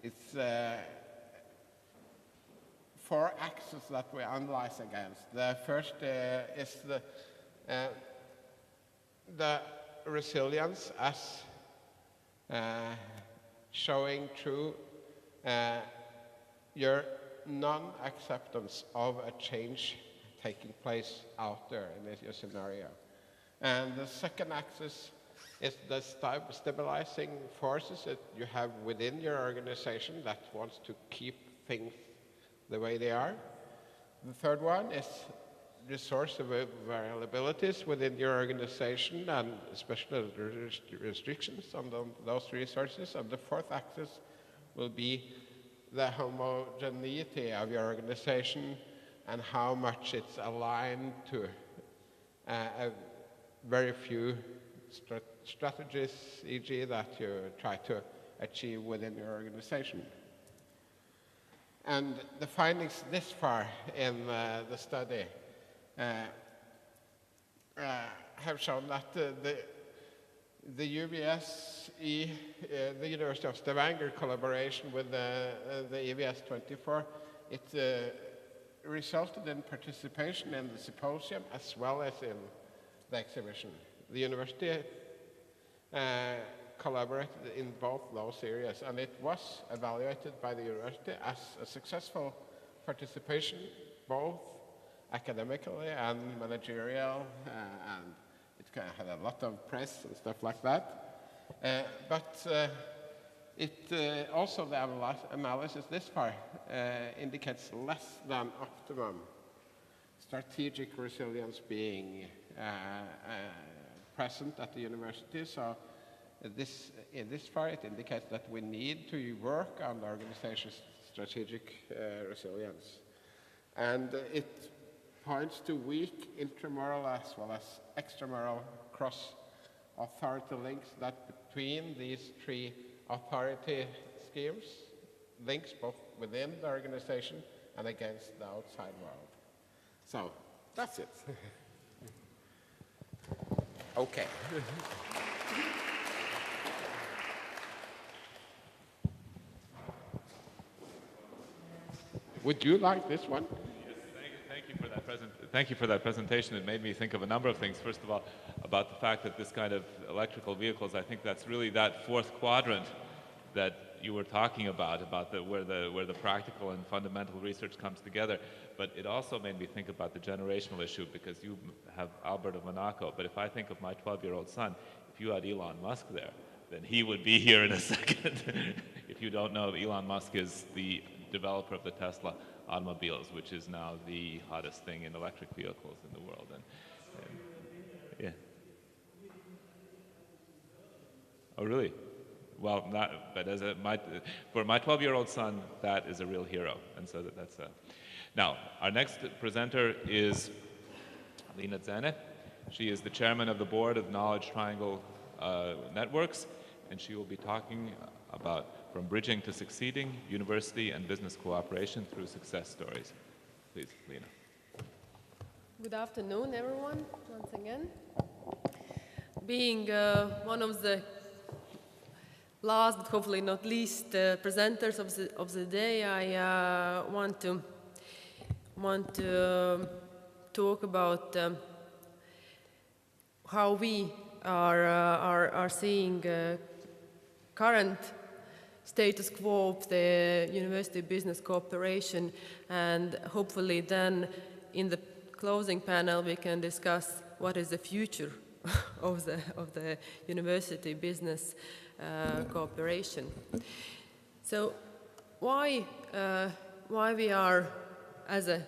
it's 4 axes that we analyze against. The first is the resilience as showing through your non-acceptance of a change taking place out there in your scenario. And the second axis is the stabilizing forces that you have within your organization that wants to keep things the way they are. The third one is resource availabilities within your organization and especially restrictions on those resources. And the fourth axis will be the homogeneity of your organization and how much it's aligned to a very few strategies, e.g. that you try to achieve within your organization. And the findings this far in the study have shown that the UBS-E, the University of Stavanger collaboration with the EVS 24, it resulted in participation in the symposium as well as in the exhibition. The university collaborated in both those areas, and it was evaluated by the university as a successful participation, both academically and managerial, and it had a lot of press and stuff like that. But also the analysis this far indicates less than optimum strategic resilience being present at the university. So in this far it indicates that we need to work on the organization's strategic resilience. And it points to weak intramural as well as extramural cross-authority links that between these 3 authority schemes, links both within the organization and against the outside world. So that's it. Okay. Would you like this one? Yes, thank you for that presentation. It made me think of a number of things. First of all, about the fact that this kind of electrical vehicles, I think that's really that 4th quadrant that you were talking about where the practical and fundamental research comes together. But it also made me think about the generational issue, because you have Albert of Monaco. But if I think of my 12-year-old son, if you had Elon Musk there, then he would be here in a second. If you don't know, Elon Musk is the developer of the Tesla automobiles, which is now the hottest thing in electric vehicles in the world. And yeah. Oh, really? Well, but for my 12-year-old son, that is a real hero, and so that's a. Now, our next presenter is Lina Zene. She is the chairman of the board of Knowledge Triangle Networks, and she will be talking about From Bridging to Succeeding, University and Business Cooperation Through Success Stories. Please, Lina. Good afternoon, everyone, once again. Being one of the last, but hopefully not least, presenters of the day, I want to talk about how we are seeing current status quo of the university business cooperation, and hopefully then in the closing panel we can discuss what is the future of the university business cooperation. So why we are, as a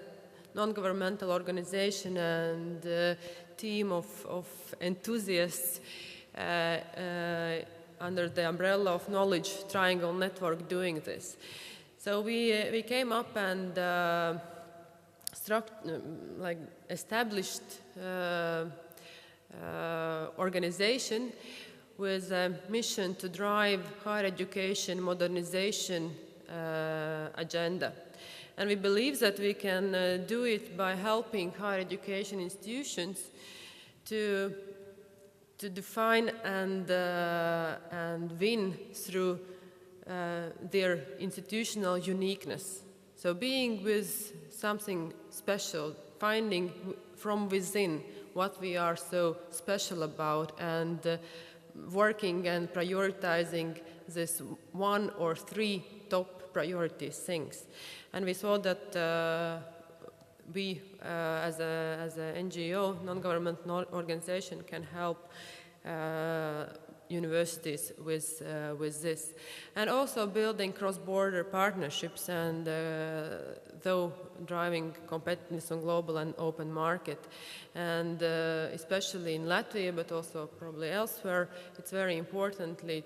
non-governmental organization and team of enthusiasts under the umbrella of Knowledge Triangle Network doing this. So we came up and established organization with a mission to drive higher education modernization agenda. And we believe that we can do it by helping higher education institutions to define and win through their institutional uniqueness. So being with something special, finding from within what we are so special about, and working and prioritizing this 1 or 3 top priority things. And we saw that we, as a NGO, non-governmental organization, can help universities with this. And also building cross-border partnerships and though driving competitiveness on global and open market. And especially in Latvia, but also probably elsewhere, it's very importantly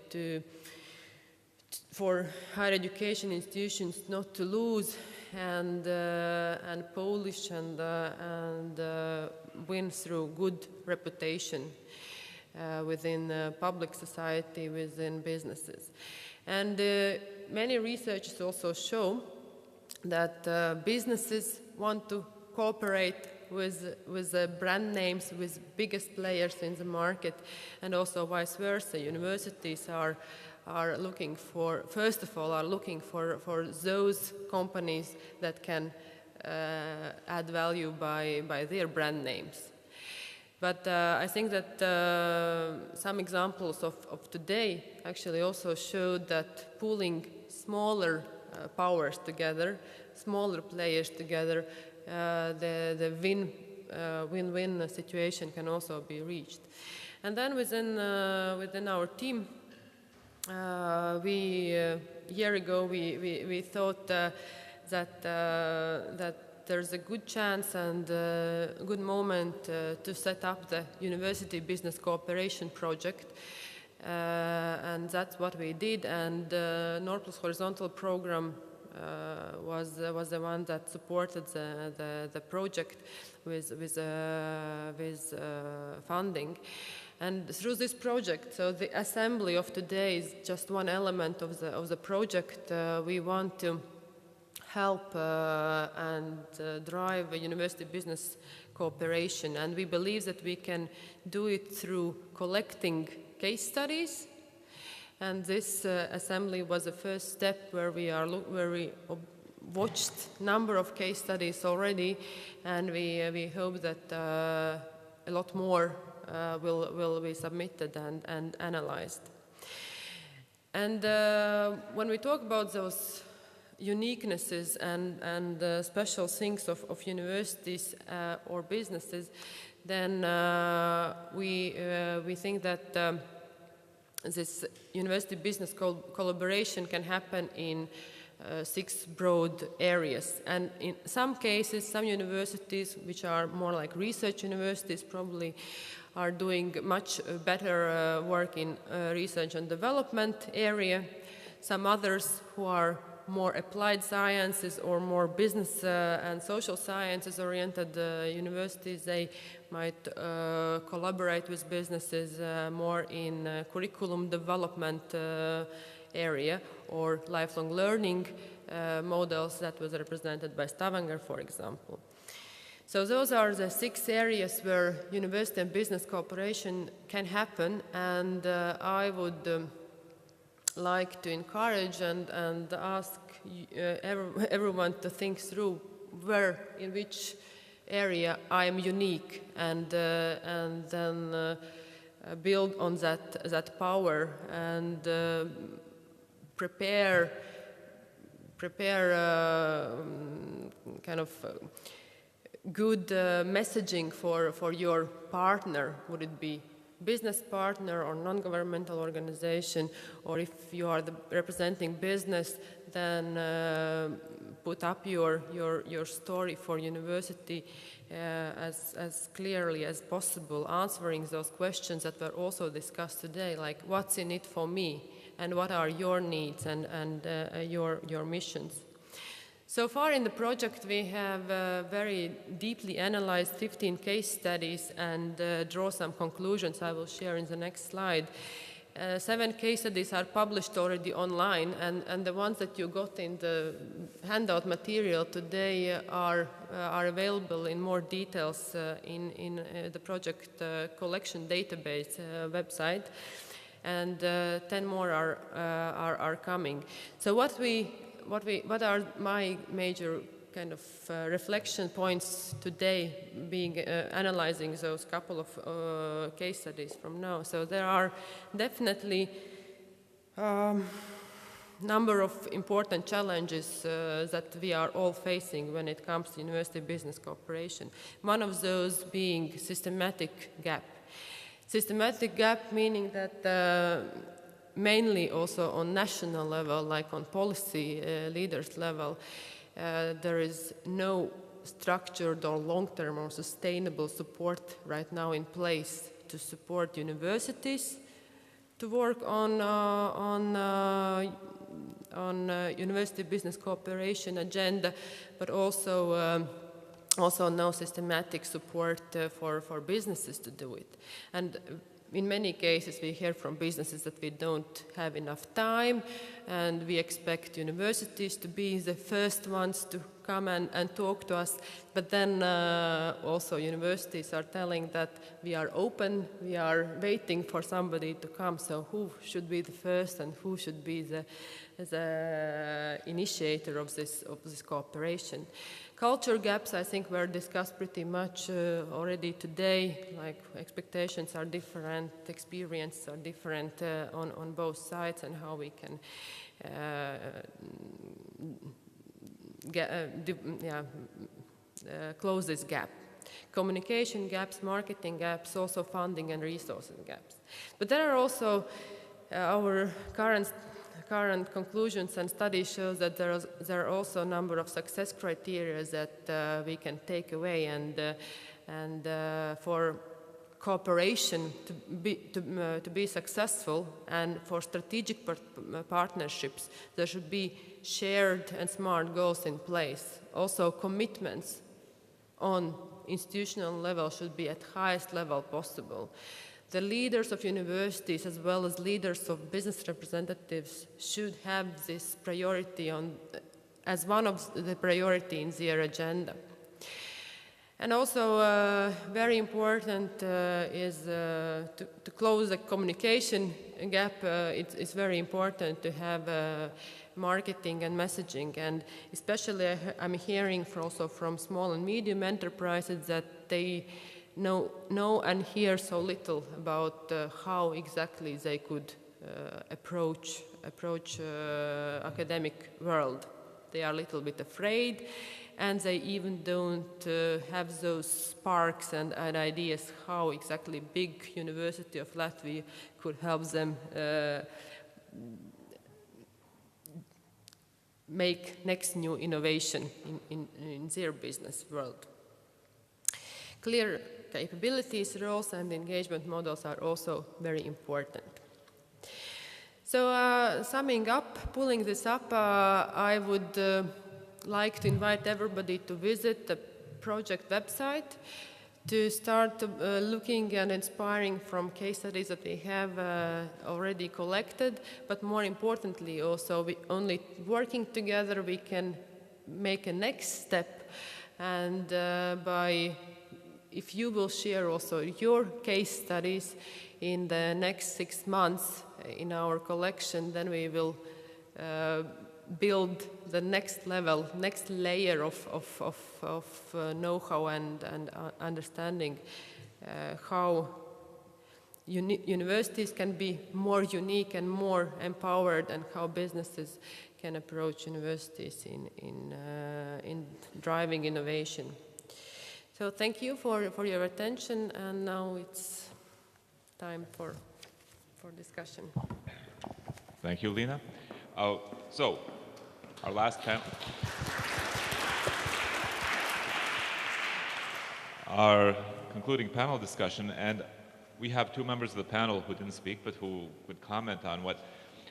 for higher education institutions not to lose and polish and win through good reputation within public society, within businesses. And many researchers also show that businesses want to cooperate with brand names, with biggest players in the market, and also vice versa. Universities are looking for, first of all, looking for those companies that can add value by their brand names. But I think that some examples of today actually also showed that pooling smaller powers together, smaller players together, the win-win situation can also be reached. And then within our team, a year ago we thought that there's a good chance and a good moment to set up the University Business Cooperation Project. And that's what we did. And Nord Plus Horizontal program was the one that supported the project with funding. And through this project, so the assembly of today is just one element of the project. We want to help and drive a university business cooperation, and we believe that we can do it through collecting case studies. And this assembly was the first step where we watched a number of case studies already, and we hope that a lot more will be submitted and analyzed. And when we talk about those uniquenesses and special things of universities or businesses, then we think that this university business collaboration can happen in 6 broad areas. And in some cases, some universities, which are more like research universities, probably are doing much better work in research and development area. Some others who are more applied sciences or more business and social sciences oriented universities, they might collaborate with businesses more in curriculum development area or lifelong learning models that was represented by Stavanger, for example. So those are the 6 areas where university and business cooperation can happen, and I would like to encourage and ask everyone to think through in which area I am unique, and then build on that power and prepare kind of good messaging for your partner. Would it be business partner or non-governmental organization, or if you are representing business, then put up your story for university as clearly as possible, answering those questions that were also discussed today, like what's in it for me, and what are your needs and your missions. So far in the project, we have very deeply analyzed 15 case studies and draw some conclusions I will share in the next slide. 7 case studies are published already online, and the ones that you got in the handout material today are available in more details in the project collection database website, and 10 more are coming. So what are my major kind of reflection points today, being analyzing those couple of case studies from now? So there are definitely number of important challenges that we are all facing when it comes to university business cooperation. One of those being systematic gap. Systematic gap meaning that mainly also on national level, like on policy leaders level, there is no structured or long-term or sustainable support right now in place to support universities to work on university business cooperation agenda, but also no systematic support for businesses to do it. And in many cases, we hear from businesses that we don't have enough time, and we expect universities to be the first ones to come and talk to us. But then also universities are telling that we are open, we are waiting for somebody to come. So who should be the first, and who should be the initiator of this cooperation? Culture gaps, I think, were discussed pretty much already today. Like, expectations are different, experiences are different on both sides, and how we can close this gap. Communication gaps, marketing gaps, also funding and resources gaps. But there are also our current conclusions and studies show that there are also a number of success criteria that we can take away, and for cooperation to be successful, and for strategic partnerships, there should be shared and smart goals in place. Also, commitments on institutional level should be at highest level possible. The leaders of universities, as well as leaders of business representatives, should have this priority as one of the priority in their agenda. And also very important is to close the communication gap. It's very important to have marketing and messaging, and especially I'm hearing also from small and medium enterprises that they know and hear so little about how exactly they could approach academic world. They are a little bit afraid, and they even don't have those sparks and ideas how exactly big University of Latvia could help them make next new innovation in their business world. Clear capabilities, roles, and engagement models are also very important. So summing up, pulling this up, I would like to invite everybody to visit the project website to start looking and inspiring from case studies that we have already collected, but more importantly also, only working together we can make a next step, and if you will share also your case studies in the next 6 months in our collection, then we will build the next level, next layer of know-how and understanding how universities can be more unique and more empowered, and how businesses can approach universities in driving innovation. So thank you for your attention, and now it's time for discussion. Thank you, Lina. So, our last panel. Our concluding panel discussion, and we have 2 members of the panel who didn't speak, but who would comment on what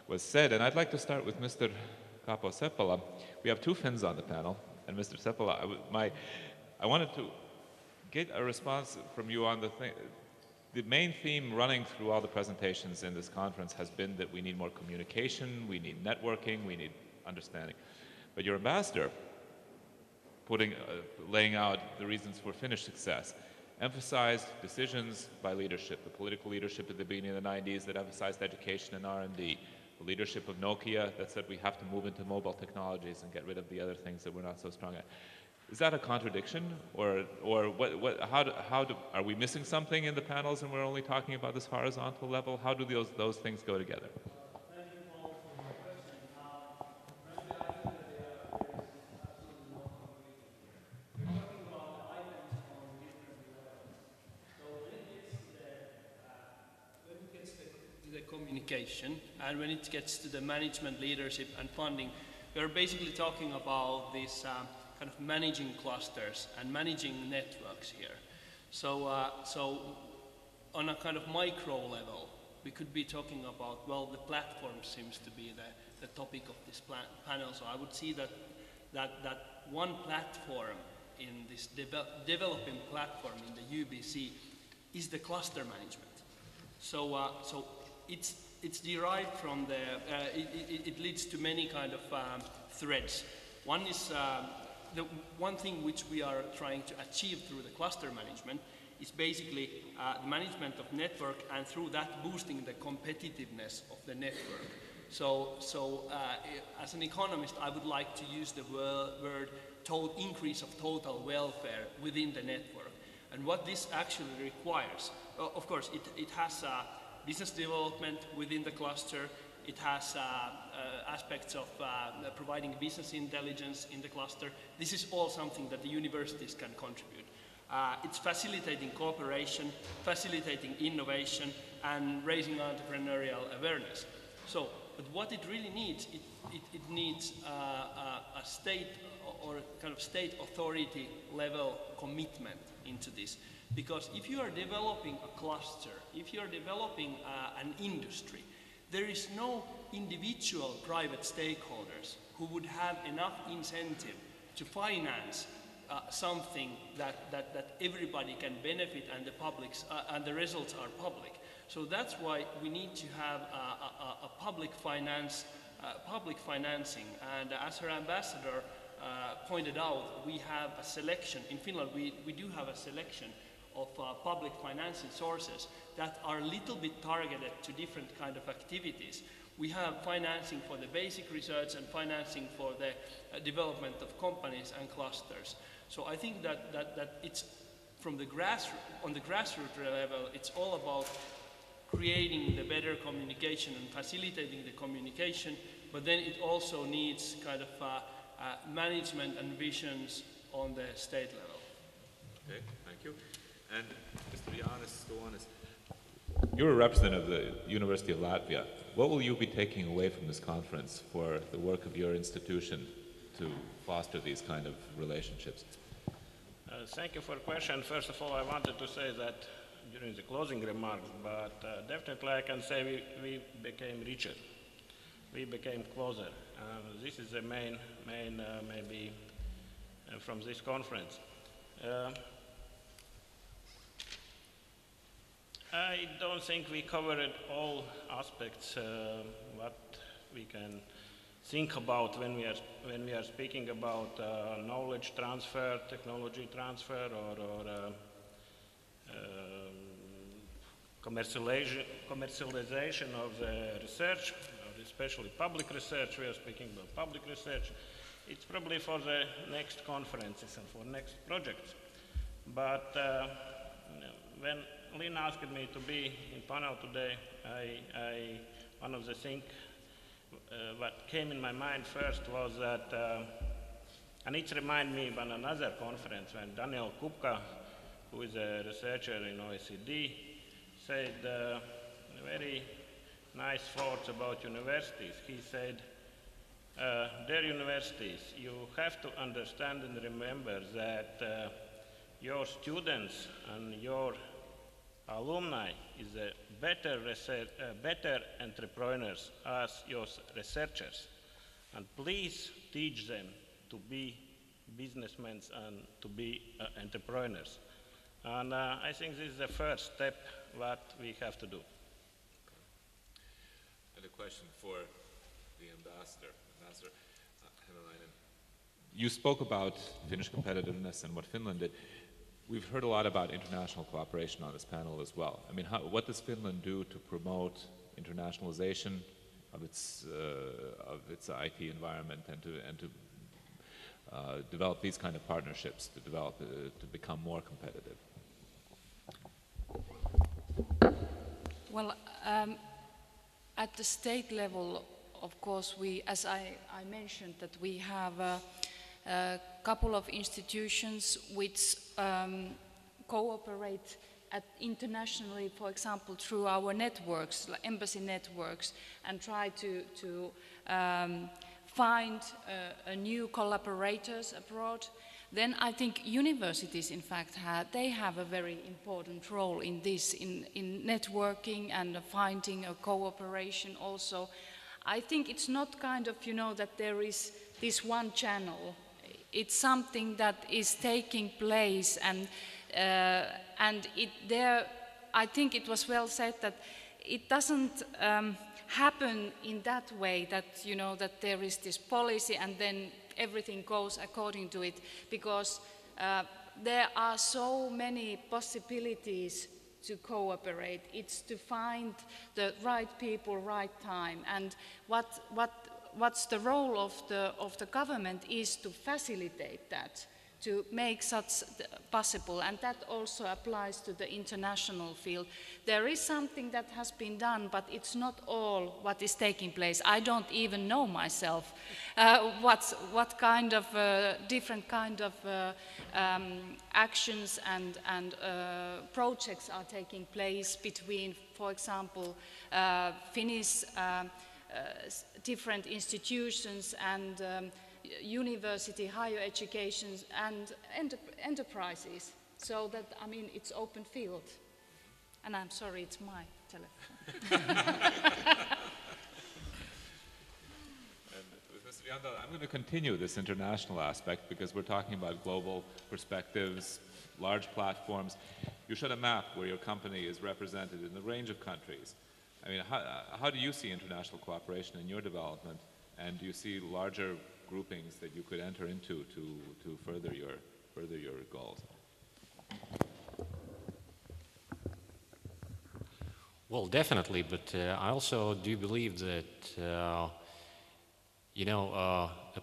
was said. And I'd like to start with Mr. Kaapo Seppälä. We have 2 Finns on the panel, and Mr. Seppälä, I wanted to get a response from you on the main theme running through all the presentations in this conference has been that we need more communication, we need networking, we need understanding. But your ambassador, laying out the reasons for Finnish success, emphasized decisions by leadership, the political leadership at the beginning of the 90s that emphasized education and R&D, the leadership of Nokia that said we have to move into mobile technologies and get rid of the other things that we're not so strong at. Is that a contradiction, or are we missing something in the panels and we're only talking about this horizontal level? How do those things go together? Thank you, Paul, for your question. Frankly, I think that there is absolutely no contradiction here. We're talking about the items on different levels. So when it gets to the communication, and when it gets to the management, leadership, and funding, we're basically talking about this kind of managing clusters and managing networks here. So on a kind of micro level, we could be talking about, well, the platform seems to be the topic of this panel. So I would see that one platform in this developing platform in the UBC is the cluster management. So it's derived from it leads to many kind of threads. One is the one thing which we are trying to achieve through the cluster management is basically the management of network, and through that boosting the competitiveness of the network. So as an economist, I would like to use the word increase of total welfare within the network. And what this actually requires, of course, it has business development within the cluster. It has aspects of providing business intelligence in the cluster. This is all something that the universities can contribute. It's facilitating cooperation, facilitating innovation, and raising entrepreneurial awareness. So, but what it really needs, it needs a state or kind of state authority level commitment into this. Because if you are developing a cluster, if you are developing an industry, there is no individual private stakeholders who would have enough incentive to finance something that everybody can benefit and the results are public. So that's why we need to have a public financing. And as her ambassador pointed out, we have a selection. In Finland, we do have a selection of public financing sources that are a little bit targeted to different kind of activities. We have financing for the basic research and financing for the development of companies and clusters. So I think that it's from the on the grassroots level, it's all about creating the better communication and facilitating the communication, but then it also needs kind of management and visions on the state level. Okay, thank you. And just to be honest, you're a representative of the University of Latvia. What will you be taking away from this conference for the work of your institution to foster these kind of relationships? Thank you for the question. First of all, I wanted to say that during the closing remarks, but definitely I can say we became richer. We became closer. This is the main maybe from this conference. I don't think we covered all aspects what we can think about when we are speaking about knowledge transfer, technology transfer, or commercialization of the research, especially public research. We are speaking about public research. It's probably for the next conferences and for next projects. But when Lynn asked me to be in panel today, one of the things what came in my mind first was that, and it reminded me of another conference when Daniel Kupka, who is a researcher in OECD, said very nice thoughts about universities. He said, dear universities, you have to understand and remember that your students and your alumni is better entrepreneurs as your researchers. And please teach them to be businessmen and to be entrepreneurs. And I think this is the first step what we have to do. And a question for the ambassador. Ambassador Hämäläinen. You spoke about Finnish competitiveness and what Finland did. We've heard a lot about international cooperation on this panel as well. I mean, what does Finland do to promote internationalization of its IT environment and to develop these kind of partnerships to become more competitive? Well, at the state level, of course, as I mentioned, that we have a couple of institutions which cooperate internationally, for example, through our networks, like embassy networks, and try to find new collaborators abroad. Then I think universities, in fact, they have a very important role in this, in networking and finding a cooperation also. I think it's not kind of, that there is this one channel. It's something that is taking place, and I think it was well said that it doesn't happen in that way that, that there is this policy and then everything goes according to it, because there are so many possibilities to cooperate. It's to find the right people, right time, and what's the role of the government is to facilitate that, to make such possible, and that also applies to the international field. There is something that has been done, but it's not all what is taking place. I don't even know myself what kind of different kind of actions and projects are taking place between, for example, Finnish different institutions and university, higher educations and enterprises. So that, I mean, it's open field. And I'm sorry, it's my telephone. And with Mr. Jandal, I'm going to continue this international aspect because we're talking about global perspectives, large platforms. You showed a map where your company is represented in a range of countries. I mean, how do you see international cooperation in your development, and do you see larger groupings that you could enter into to further your goals? Well, definitely, but I also do believe that a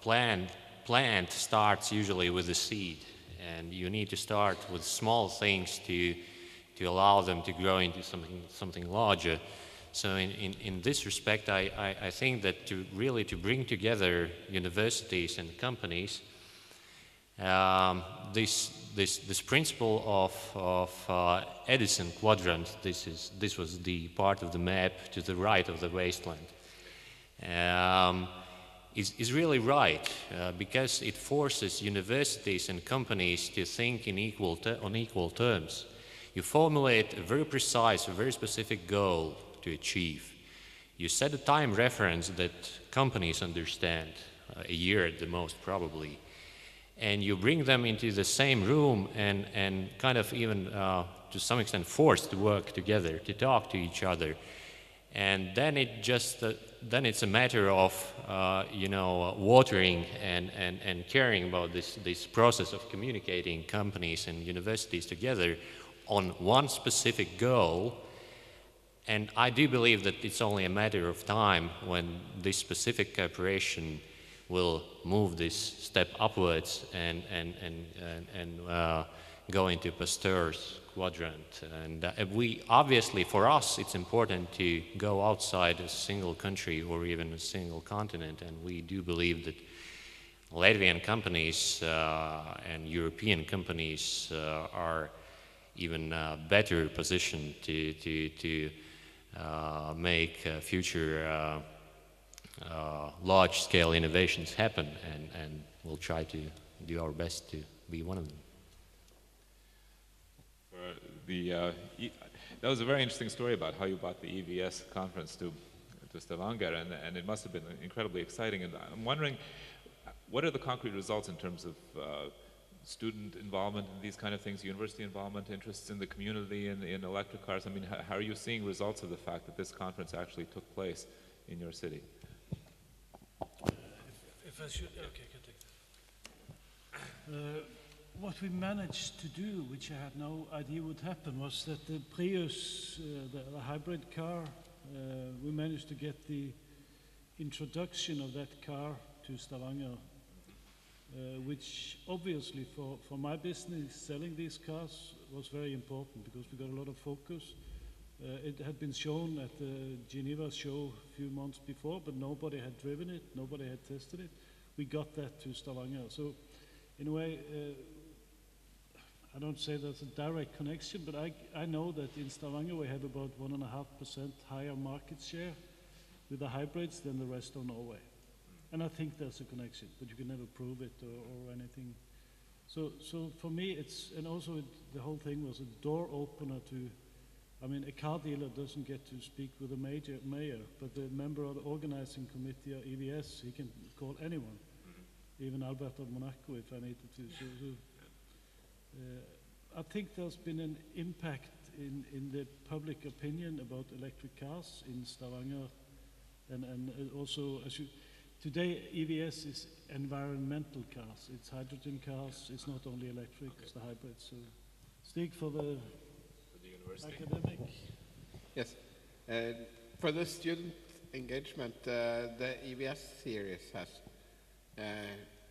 plant starts usually with a seed, and you need to start with small things to allow them to grow into something larger. So in this respect, I think that to bring together universities and companies, this principle of Edison quadrant, this was the part of the map to the right of the wasteland, is really right, because it forces universities and companies to think on equal terms. You formulate a very precise, a very specific goal to achieve. You set a time reference that companies understand, a year at the most probably, and you bring them into the same room and kind of even to some extent forced to work together, to talk to each other. And then then it's a matter of watering and caring about this process of communicating companies and universities together on one specific goal. And I do believe that it's only a matter of time when this specific cooperation will move this step upwards and go into Pasteur's quadrant. And obviously for us it's important to go outside a single country or even a single continent, and we do believe that Latvian companies and European companies are even better positioned to make future large-scale innovations happen, and we'll try to do our best to be one of them. That was a very interesting story about how you brought the EVS conference to Stavanger, and it must have been incredibly exciting. And I'm wondering, what are the concrete results in terms of student involvement in these kind of things, university involvement, interests in the community in electric cars? I mean, how are you seeing results of the fact that this conference actually took place in your city? If I should, okay, I can take that. What we managed to do, which I had no idea would happen, was that the Prius, the hybrid car, we managed to get the introduction of that car to Stavanger, which obviously for my business selling these cars was very important because we got a lot of focus. It had been shown at the Geneva show a few months before, but nobody had driven it, nobody had tested it. We got that to Stavanger. So in a way, I don't say there's a direct connection, but I know that in Stavanger we have about 1.5% higher market share with the hybrids than the rest of Norway. And I think there's a connection, but you can never prove it or anything. So for me, and also the whole thing was a door opener to, I mean, a car dealer doesn't get to speak with a mayor, but the member of the organizing committee or EVS, he can call anyone, even Albert of Monaco if I needed to. I think there's been an impact in the public opinion about electric cars in Stavanger, and also today EVS is environmental cars. It's hydrogen cars. It's not only electric. Okay. It's the hybrids. So, Stig for the academic. Yes, for the student engagement, the EVS series has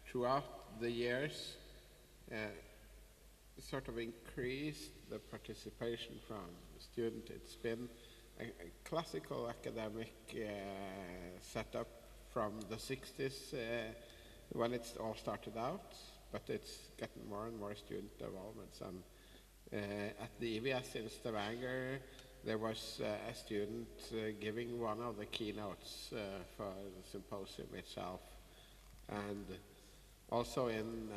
throughout the years sort of increased the participation from the student. It's been a classical academic setup from the 60s when it all started out, but it's gotten more and more student involvement. At the EVS in Stavanger, there was a student giving one of the keynotes for the symposium itself, and also in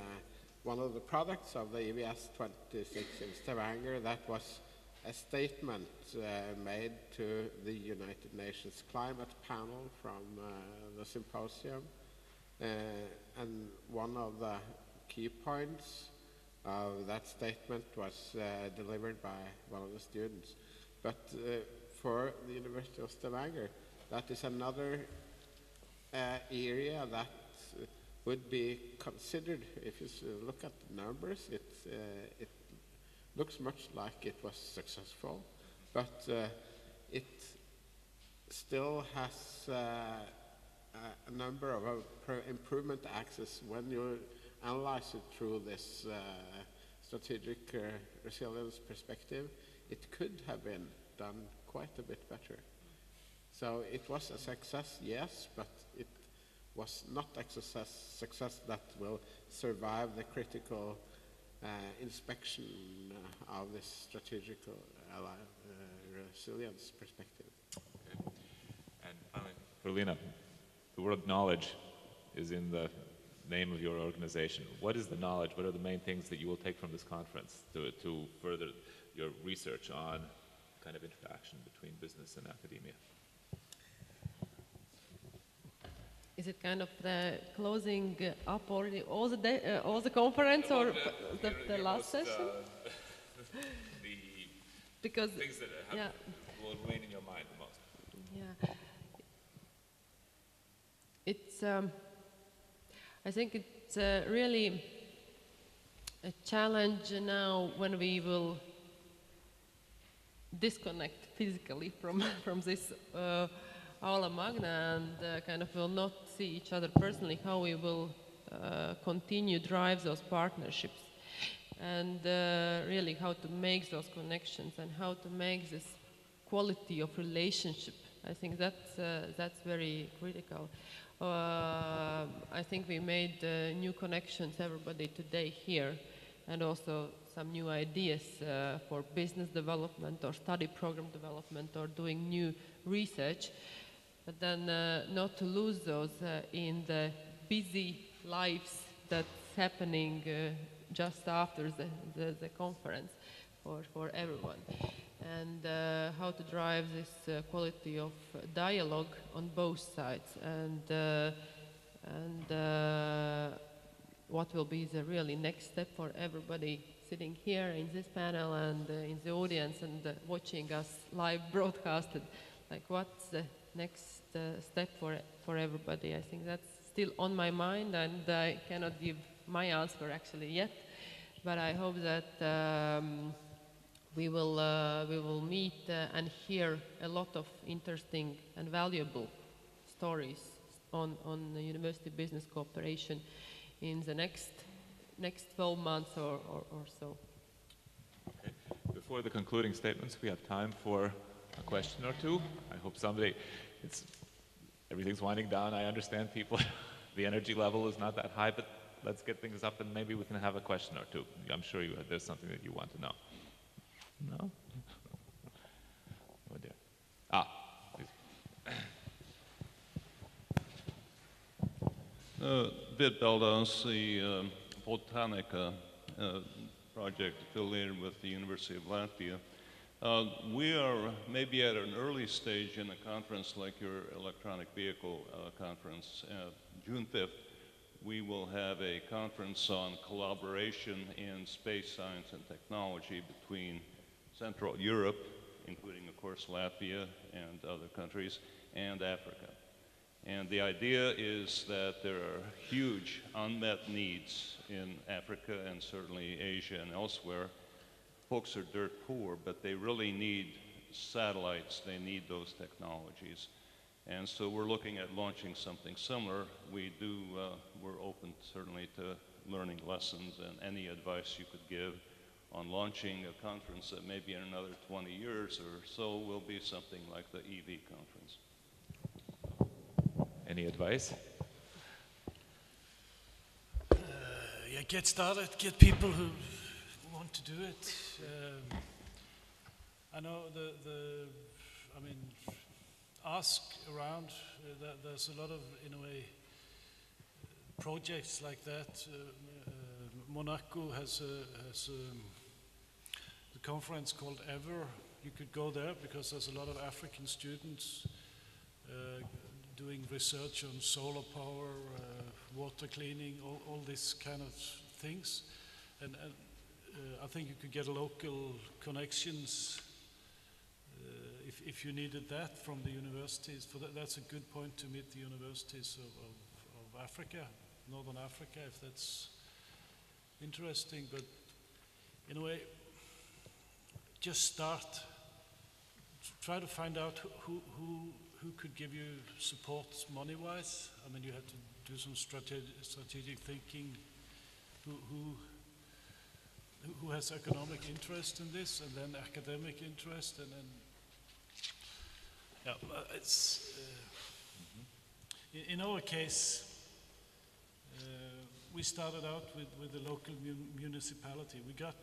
one of the products of the EVS 26 in Stavanger, that was a statement made to the United Nations Climate Panel from the symposium. And one of the key points of that statement was delivered by one of the students. But for the University of Stavanger, that is another area that would be considered. If you look at the numbers, it looks much like it was successful, but it still has a number of improvement axes when you analyze it through this strategic resilience perspective. It could have been done quite a bit better. So it was a success, yes, but it was not a success that will survive the critical inspection of this strategic resilience perspective. Okay. And finally, for Lena, the word knowledge is in the name of your organization. What is the knowledge? What are the main things that you will take from this conference to further your research on kind of interaction between business and academia? Is it kind of the closing up already all the conference or the last session? Because things that will remain in your mind the most. Yeah, it's. I think it's really a challenge now when we will disconnect physically from this. Aula Magna and kind of will not see each other personally, how we will continue drive those partnerships and really how to make those connections and how to make this quality of relationship. I think that's very critical. I think we made new connections, everybody today here, and also some new ideas for business development or study program development or doing new research. But then not to lose those in the busy lives that's happening just after the conference for everyone. And how to drive this quality of dialogue on both sides. And what will be the really next step for everybody sitting here in this panel and in the audience and watching us live broadcasted. Like, what's the next step for everybody? I think that's still on my mind, and I cannot give my answer actually yet. But I hope that we will meet and hear a lot of interesting and valuable stories on the university business cooperation in the next 12 months or so. Okay. Before the concluding statements, we have time for a question or two. I hope everything's winding down. I understand people, the energy level is not that high, but let's get things up and maybe we can have a question or two. I'm sure there's something that you want to know. No? Oh dear. Please. Vid Beldas, the Botanica project affiliated with the University of Latvia. We are maybe at an early stage in a conference like your electronic vehicle conference. June 5th, we will have a conference on collaboration in space science and technology between Central Europe, including, of course, Latvia and other countries, and Africa. And the idea is that there are huge unmet needs in Africa and certainly Asia and elsewhere. Folks are dirt poor, but they really need satellites. They need those technologies. And so we're looking at launching something similar. We're open certainly to learning lessons, and any advice you could give on launching a conference that maybe in another 20 years or so will be something like the EV conference. Any advice? Yeah, get started, get people who want to do it. I know ask around. There's a lot of, in a way, projects like that. Monaco has a conference called EVER. You could go there because there's a lot of African students doing research on solar power, water cleaning, all these kind of things. And I think you could get local connections if you needed that from the universities. That's a good point to meet the universities of Africa, Northern Africa, if that's interesting. But in a way, just start. Try to find out who could give you support money-wise. I mean, you have to do some strategic thinking. Who has economic interest in this, and then academic interest, and then it's in our case. We started out with the local municipality. We got,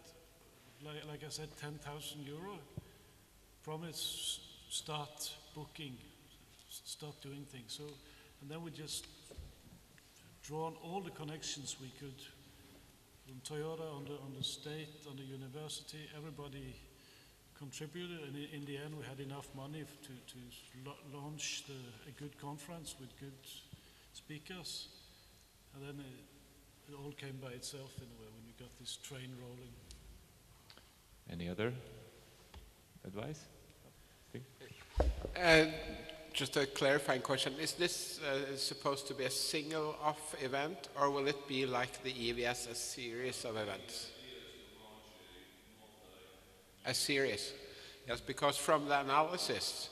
like I said, 10,000 euro. Promise, start booking, start doing things. So, and then we just draw on all the connections we could from Toyota, on the state, on the university. Everybody contributed, and in the end, we had enough money to launch a good conference with good speakers, and then it all came by itself in a way when you got this train rolling. Any other advice? Just a clarifying question. Is this supposed to be a single-off event, or will it be like the EVS, a series of events? A series. Yes, because from the analysis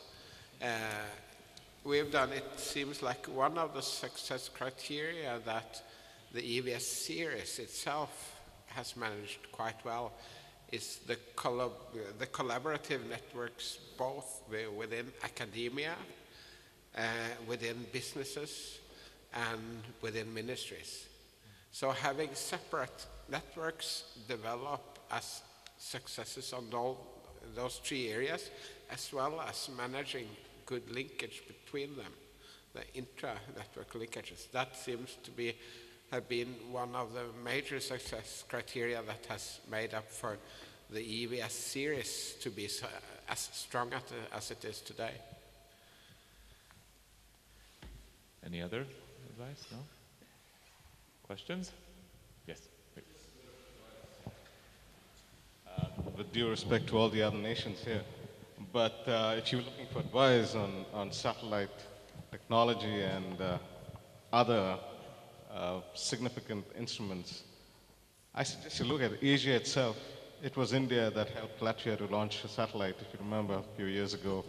we've done, it seems like one of the success criteria that the EVS series itself has managed quite well is the collaborative networks, both within academia, within businesses, and within ministries. So having separate networks develop as successes on those three areas, as well as managing good linkage between them, the intra-network linkages, that seems to have been one of the major success criteria that has made up for the EVS series to be as strong as it is today. Any other advice? No? Questions? Yes. With due respect to all the other nations here, but if you're looking for advice on satellite technology and other significant instruments, I suggest you look at Asia itself. It was India that helped Latvia to launch a satellite, if you remember, a few years ago.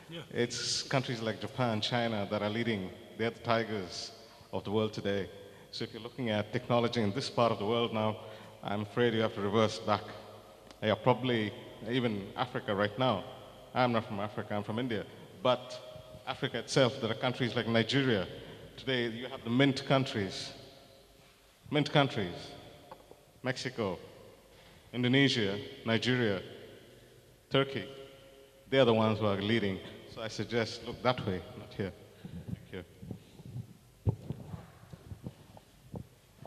Yeah. It's countries like Japan, China that are leading. They're the tigers of the world today. So if you're looking at technology in this part of the world now, I'm afraid you have to reverse back. Yeah, probably even Africa right now. I'm not from Africa, I'm from India. But Africa itself, there are countries like Nigeria. Today you have the mint countries. Mexico, Indonesia, Nigeria, Turkey. They are the ones who are leading. So I suggest look that way, not here. Thank you.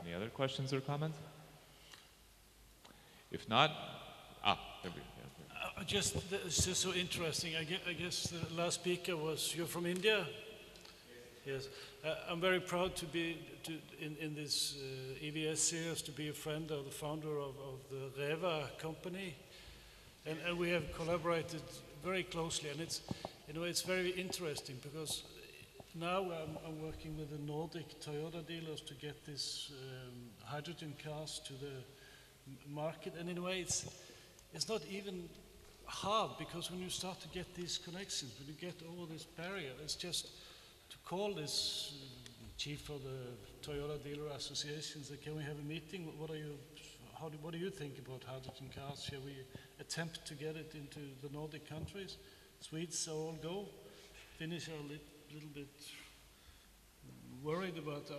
Any other questions or comments? If not, there we go. It's just so interesting. I guess the last speaker was, you're from India? Yes. I'm very proud to be in this EVS series, to be a friend of the founder of the REVA company. And we have collaborated very closely. And it's very interesting because now I'm working with the Nordic Toyota dealers to get this hydrogen cars to the market. And in a way, it's not even hard, because when you start to get these connections, when you get over this barrier, it's just to call this chief of the Toyota Dealer Association, say, can we have a meeting? What do you think about hydrogen cars? Shall we attempt to get it into the Nordic countries? Swedes are all go. Finnish are a little bit worried about,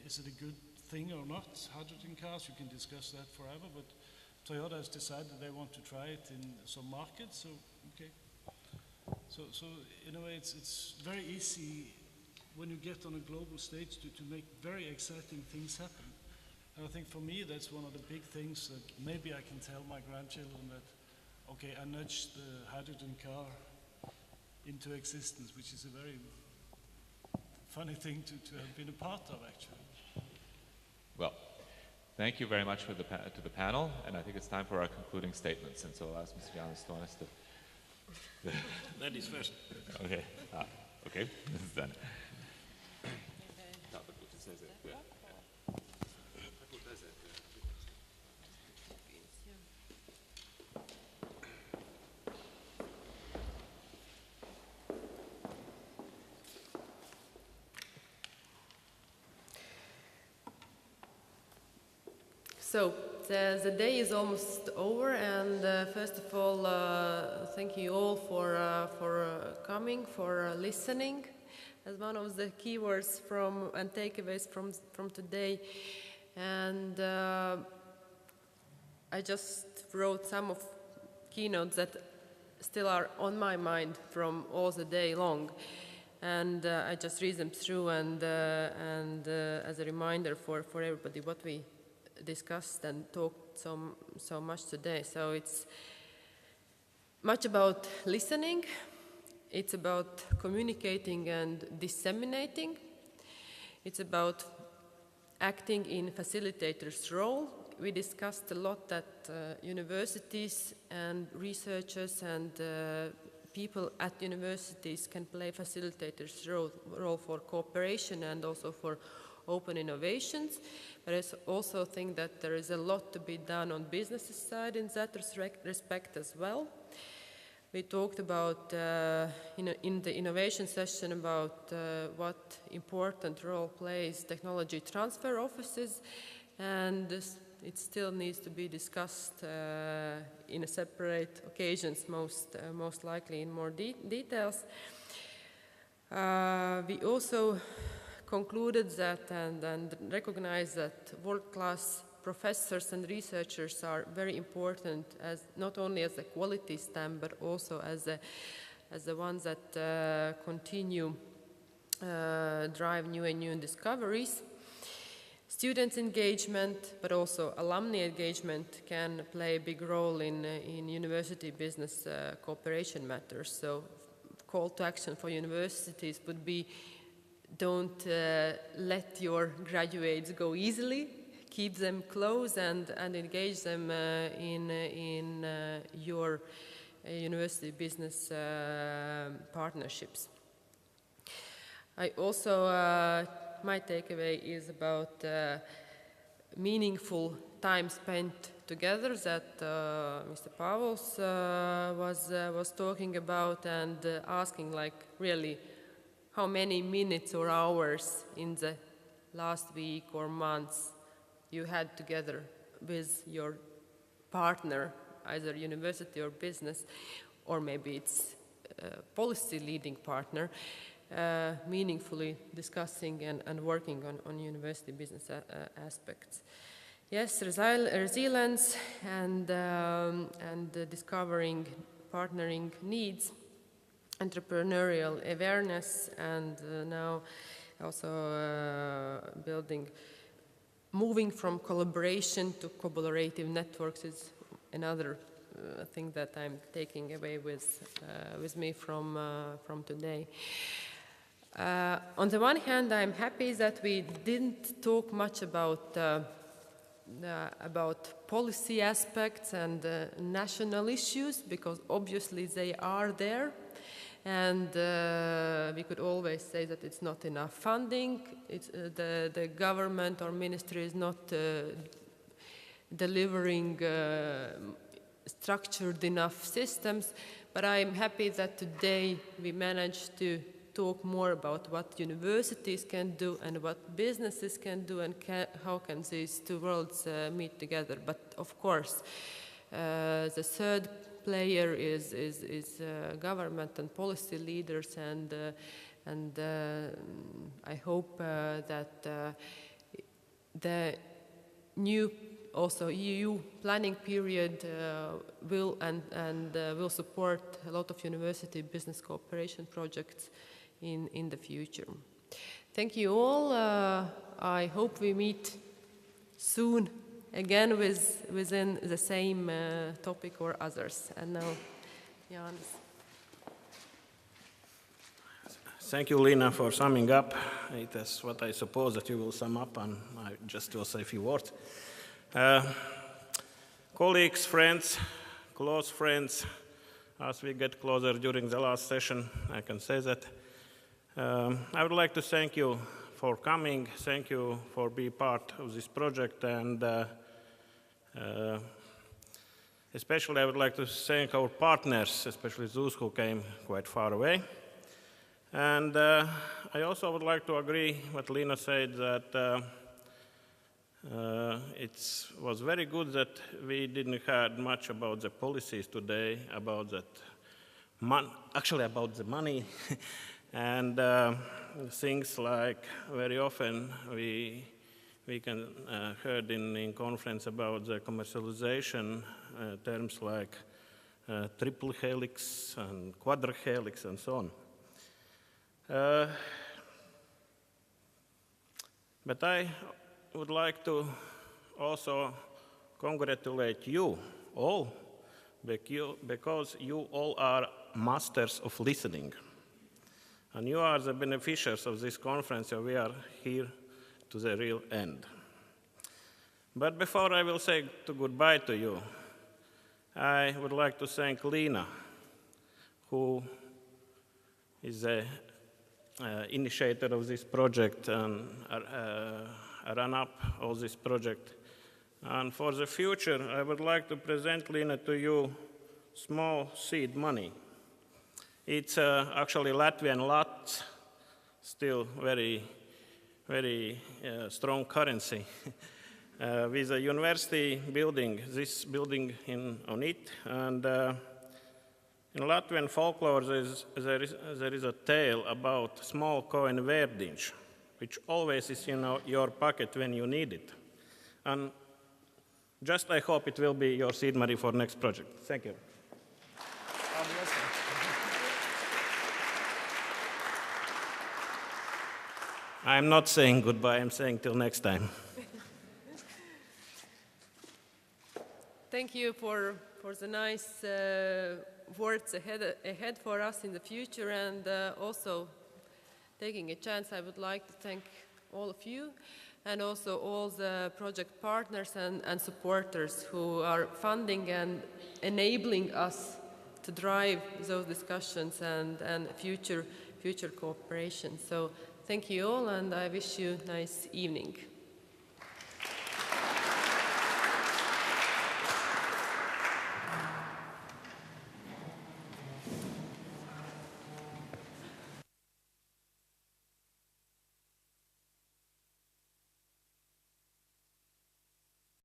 is it a good thing or not? Hydrogen cars, you can discuss that forever, but Toyota has decided they want to try it in some markets, so okay. So in a way, it's very easy when you get on a global stage to make very exciting things happen. And I think for me, that's one of the big things that maybe I can tell my grandchildren that, okay, I nudged the hydrogen car into existence, which is a very funny thing to have been a part of, actually. Well, thank you very much to the panel, and I think it's time for our concluding statements. And so I'll ask Mr. Janis Tonis to... Ladies first. Okay. Okay, this is done. So the day is almost over, and first of all, thank you all for coming, for listening. As one of the keywords and takeaways from today, and I just wrote some of keynotes that still are on my mind from all the day long, and I just read them through, and as a reminder for everybody what we discussed and talked so much today. So it's much about listening, it's about communicating and disseminating, it's about acting in facilitator's role. We discussed a lot that universities and researchers and people at universities can play facilitator's role for cooperation and also for open innovations, but I also think that there is a lot to be done on business side in that respect as well. We talked about, in the innovation session, about what important role plays technology transfer offices, and it still needs to be discussed in a separate occasions, most likely in more details. We also concluded that and recognized that world-class professors and researchers are very important, as not only as a quality stamp, but also as the ones that continue drive new and new discoveries. Student engagement, but also alumni engagement, can play a big role in university business cooperation matters. So, call to action for universities would be: don't let your graduates go easily. keep them close and engage them in your university business partnerships. I also, my takeaway is about meaningful time spent together that Mr. Pavels was talking about, and asking like really how many minutes or hours in the last week or months you had together with your partner, either university or business, or maybe it's a policy leading partner, meaningfully discussing and working on university business aspects. Yes, resilience and discovering partnering needs, entrepreneurial awareness, and now also moving from collaboration to collaborative networks is another thing that I'm taking away with me from today. On the one hand, I'm happy that we didn't talk much about policy aspects and national issues, because obviously they are there, and we could always say that it's not enough funding, the government or ministry is not delivering structured enough systems, but I'm happy that today we managed to talk more about what universities can do and what businesses can do, and how can these two worlds meet together. But of course, the third player is government and policy leaders, and I hope that the new also EU planning period will support a lot of university business cooperation projects in the future. Thank you all. I hope we meet soon again within the same topic or others. And now, Jānis. Thank you, Lina, for summing up. It is what I suppose that you will sum up, and I just will say a few words. Colleagues, friends, close friends, as we get closer during the last session, I can say that I would like to thank you for coming. Thank you for being part of this project, and especially I would like to thank our partners, especially those who came quite far away. And I also would like to agree what Lina said, that it was very good that we didn't heard much about the policies today, about that actually about the money. And things like very often we can heard in conference about the commercialization terms like triple helix and quadrihelix and so on. But I would like to also congratulate you all, because you all are masters of listening. And you are the beneficiaries of this conference, so we are here to the real end. But before I will say goodbye to you, I would like to thank Lina, who is the initiator of this project and run up all this project. And for the future, I would like to present, Lina, to you small seed money. It's actually Latvian lats, still very, very strong currency, with a university building, this building on it. And in Latvian folklore, there is a tale about small coin verdiņš, which always is in your pocket when you need it. And just I hope it will be your seed money for next project. Thank you. I'm not saying goodbye, I'm saying till next time. Thank you for the nice words ahead for us in the future, and also taking a chance, I would like to thank all of you. and also all the project partners and supporters who are funding and enabling us to drive those discussions and future cooperation. So thank you all, and I wish you a nice evening.